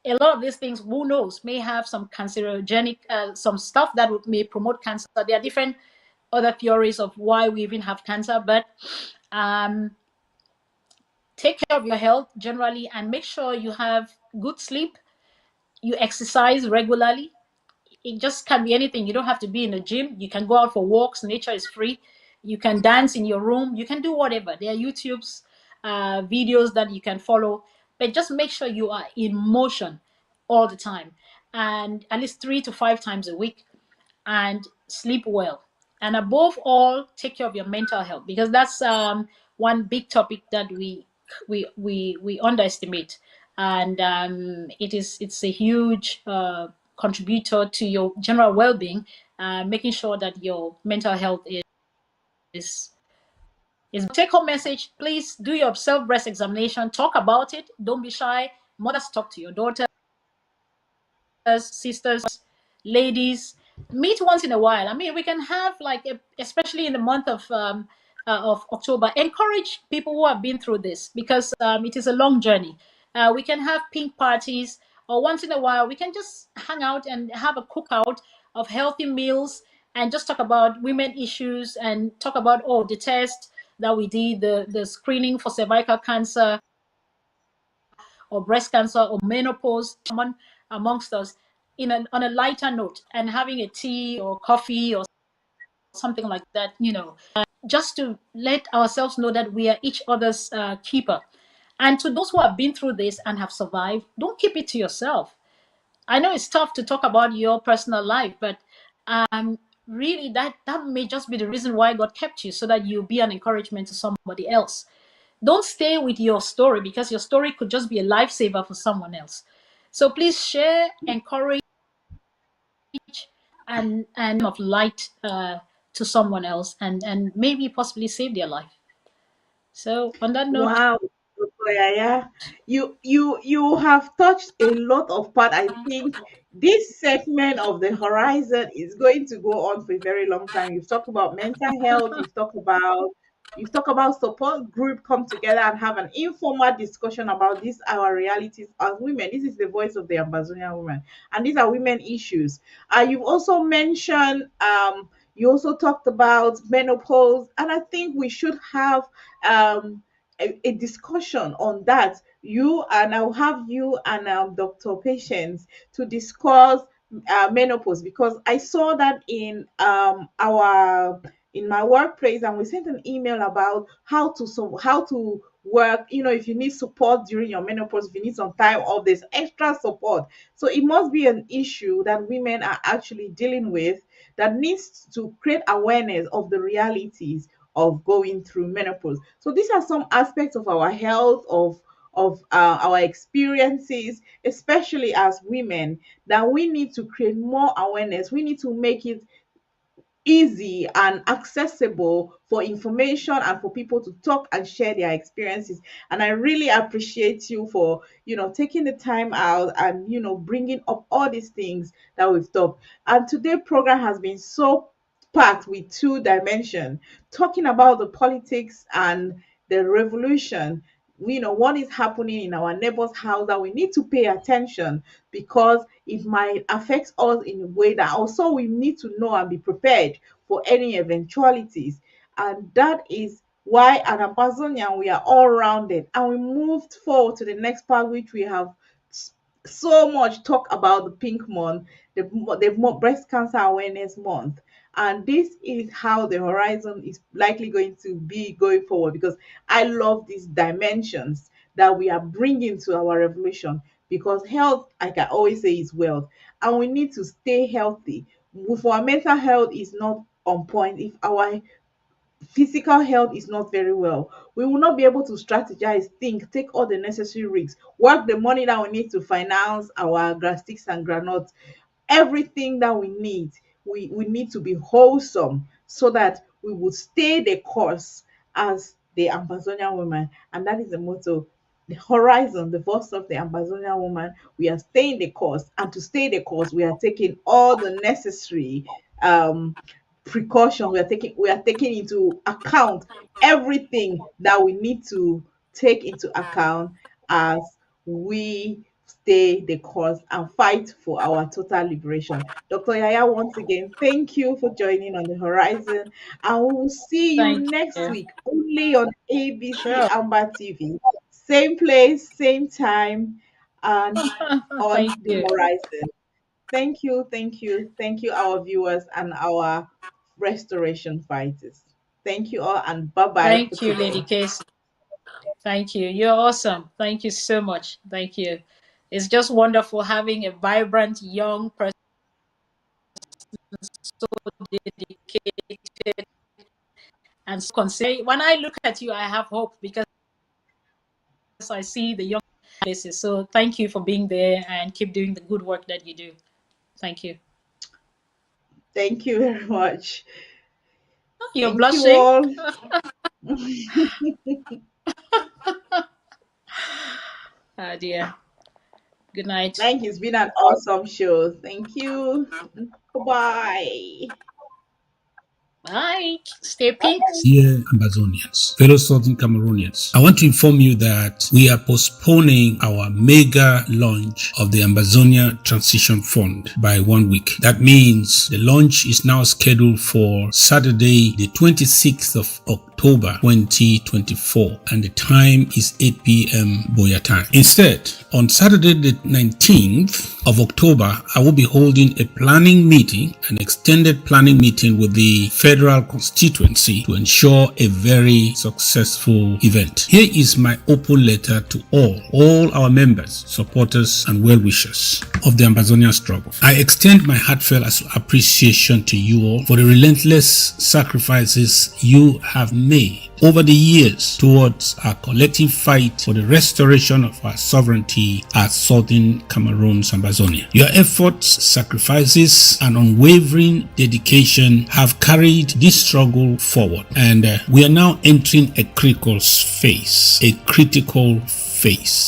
Speaker 7: a lot of these things, who knows, may have some cancerogenic, some stuff that may promote cancer. There are different other theories of why we even have cancer, but um, take care of your health generally and make sure you have good sleep, you exercise regularly. It just can be anything. You don't have to be in a gym. You can go out for walks. Nature is free. You can dance in your room. You can do whatever. There are YouTube's videos that you can follow, but just make sure you are in motion all the time, and at least 3 to 5 times a week, and sleep well. And above all, take care of your mental health, because that's one big topic that we underestimate, and it's a huge contributor to your general well-being. Making sure that your mental health is is take home message. Please do your self breast examination. Talk about it. Don't be shy. Mothers, talk to your daughters, sisters, ladies. Meet once in a while. I mean, we can have like, especially in the month of October, encourage people who have been through this, because it is a long journey. We can have pink parties, or once in a while we can just hang out and have a cookout of healthy meals and just talk about women issues and talk about, the test that we did, the screening for cervical cancer or breast cancer or menopause, common amongst us, on a lighter note, and having a tea or coffee or something like that, just to let ourselves know that we are each other's keeper. And to those who have been through this and have survived, don't keep it to yourself. I know it's tough to talk about your personal life, but really that may just be the reason why God kept you, so that you'll be an encouragement to somebody else. Don't stay with your story, because your story could just be a lifesaver for someone else. So please share, encourage, and of light to someone else, and maybe possibly save their life. So on that note,
Speaker 3: Wow, Dr. Yaya, you have touched a lot of part. I think this segment of the horizon is going to go on for a very long time. You've talked about mental health. You've talked about support group come together and have an informal discussion about these our realities as women. This is the voice of the Amazonian woman, and these are women issues. You've also mentioned you also talked about menopause, and I think we should have a discussion on that. You and I'll have you and Dr. Patience to discuss menopause, because I saw that in our in my workplace, and we sent an email about how to work. If you need support during your menopause, if you need some time off, there's extra support. So it must be an issue that women are actually dealing with, that needs to create awareness of the realities of going through menopause. So these are some aspects of our health, of our experiences, especially as women, that we need to create more awareness. We need to make it easy and accessible for information and for people to talk and share their experiences. And I really appreciate you for taking the time out and bringing up all these things that we've talked. And today's program has been so packed with two dimension, talking about the politics and the revolution. What is happening in our neighbor's house, that we need to pay attention, because it might affect us in a way that also we need to know and be prepared for any eventualities. And that is why at Amazonian we are all rounded, and we moved forward to the next part, which we have so much talk about the pink month, the breast cancer awareness month. And this is how the horizon is likely going to be going forward, because I love these dimensions that we are bringing to our revolution. Because health, like I always say, is wealth, and we need to stay healthy. If our mental health is not on point, if our physical health is not very well, we will not be able to strategize, think, take all the necessary risks, work the money that we need to finance our grass sticks and granules, everything that we need. We need to be wholesome, so that we will stay the course as the Amazonian woman. And that is the motto, the horizon, the voice of the Amazonian woman. We are staying the course, and to stay the course, we are taking all the necessary precaution. We are taking into account everything that we need to take into account as we stay the course and fight for our total liberation. Dr. Yaya, once again, thank you for joining on the horizon, and we will see you
Speaker 7: Thank
Speaker 3: next
Speaker 7: you.
Speaker 3: week only on ABC
Speaker 7: Sure.
Speaker 3: Amba TV. Same place, same time, and on
Speaker 7: Thank
Speaker 3: the
Speaker 7: you.
Speaker 3: horizon. Thank you, thank you, thank you, our viewers and our restoration fighters. Thank you all, and bye bye for
Speaker 7: Thank you, Lady
Speaker 3: today.
Speaker 7: Casey. Thank you. You're awesome. Thank you so much. Thank you. It's just wonderful having a vibrant young person, so dedicated and so concerned. When I look at you, I have hope, because I see the young faces. So thank you for being there, and keep doing the good work that you do. Thank you.
Speaker 3: Thank you very much.
Speaker 7: You're
Speaker 3: Thank you
Speaker 7: blushing.
Speaker 3: all.
Speaker 7: Ah, dear. Good night.
Speaker 3: Thank you. It's been an awesome show. Thank you. Bye.
Speaker 7: Bye. Stay pink.
Speaker 2: Dear Ambazonians, fellow Southern Cameroonians, I want to inform you that we are postponing our mega launch of the Ambazonia Transition Fund by 1 week. That means the launch is now scheduled for Saturday, the 26th of October 2024, and the time is 8 p.m. Boya time. Instead, on Saturday, the 19th of October, I will be holding a planning meeting, an extended planning meeting with the federal constituency to ensure a very successful event. Here is my open letter to all our members, supporters, and well-wishers of the Ambazonia struggle. I extend my heartfelt appreciation to you all for the relentless sacrifices you have made over the years towards our collective fight for the restoration of our sovereignty as Southern Cameroon's Ambazonia. Your efforts, sacrifices, and unwavering dedication have carried this struggle forward, and we are now entering a critical phase,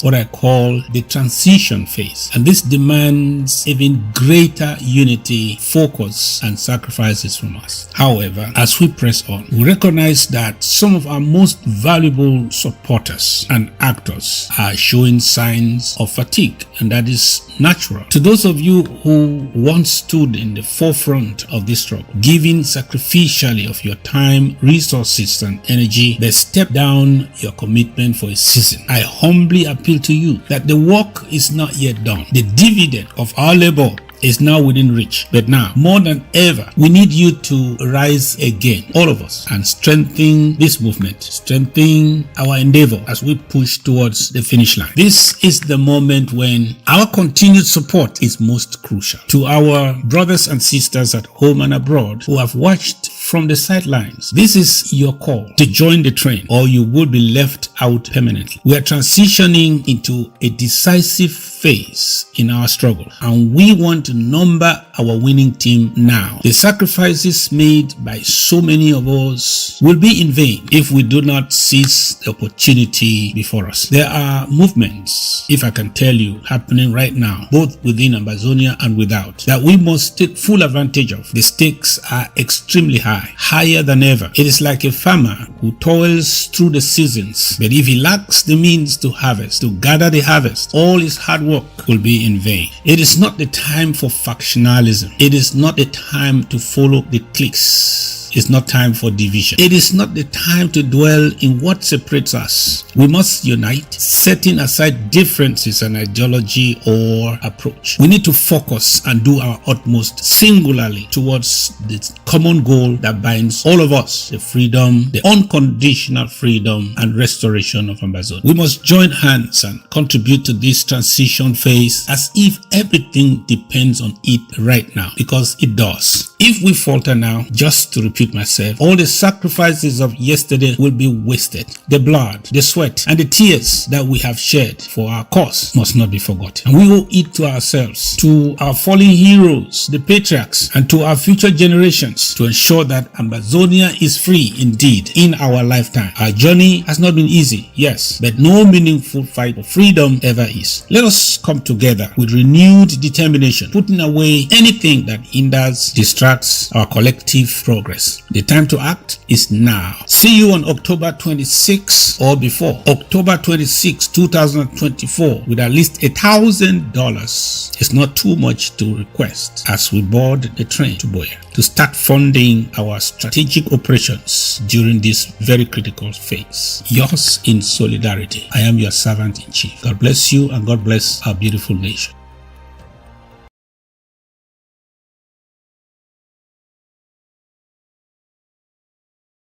Speaker 2: what I call the transition phase. And this demands even greater unity, focus, and sacrifices from us. However, as we press on, we recognize that some of our most valuable supporters and actors are showing signs of fatigue, and that is natural. To those of you who once stood in the forefront of this struggle, giving sacrificially of your time, resources, and energy, but step down your commitment for a season. I humbly appeal to you that the work is not yet done. The dividend of our labor is now within reach. But now, more than ever, we need you to rise again, all of us, and strengthen this movement, strengthen our endeavor as we push towards the finish line. This is the moment when our continued support is most crucial. To our brothers and sisters at home and abroad who have watched from the sidelines, this is your call to join the train, or you will be left out permanently. We are transitioning into a decisive phase in our struggle, and we want to number our winning team now. The sacrifices made by so many of us will be in vain if we do not seize the opportunity before us. There are movements, if I can tell you, happening right now, both within Ambazonia and without, that we must take full advantage of. The stakes are extremely high, higher than ever. It is like a farmer who toils through the seasons, but if he lacks the means to harvest, to gather the harvest, all his hard work will be in vain. It is not the time for factionalism. It is not the time to follow the cliques. It's not time for division. It is not the time to dwell in what separates us. We must unite, setting aside differences in ideology or approach. We need to focus and do our utmost singularly towards the common goal that binds all of us: the freedom, the unconditional freedom and restoration of Ambazonia. We must join hands and contribute to this transition phase as if everything depends on it right now, because it does. If we falter now, just to repeat myself, all the sacrifices of yesterday will be wasted. The blood, the sweat, and the tears that we have shed for our cause must not be forgotten. And we owe it to ourselves, to our fallen heroes, the patriarchs, and to our future generations to ensure that Ambazonia is free indeed in our lifetime. Our journey has not been easy, yes, but no meaningful fight for freedom ever is. Let us come together with renewed determination, putting away anything that hinders, distracts our collective progress. The time to act is now. See you on October 26 or before. October 26, 2024 with at least $1,000 is not too much to request as we board the train to Buea to start funding our strategic operations during this very critical phase. Yours in solidarity. I am your servant in chief. God bless you and God bless our beautiful nation.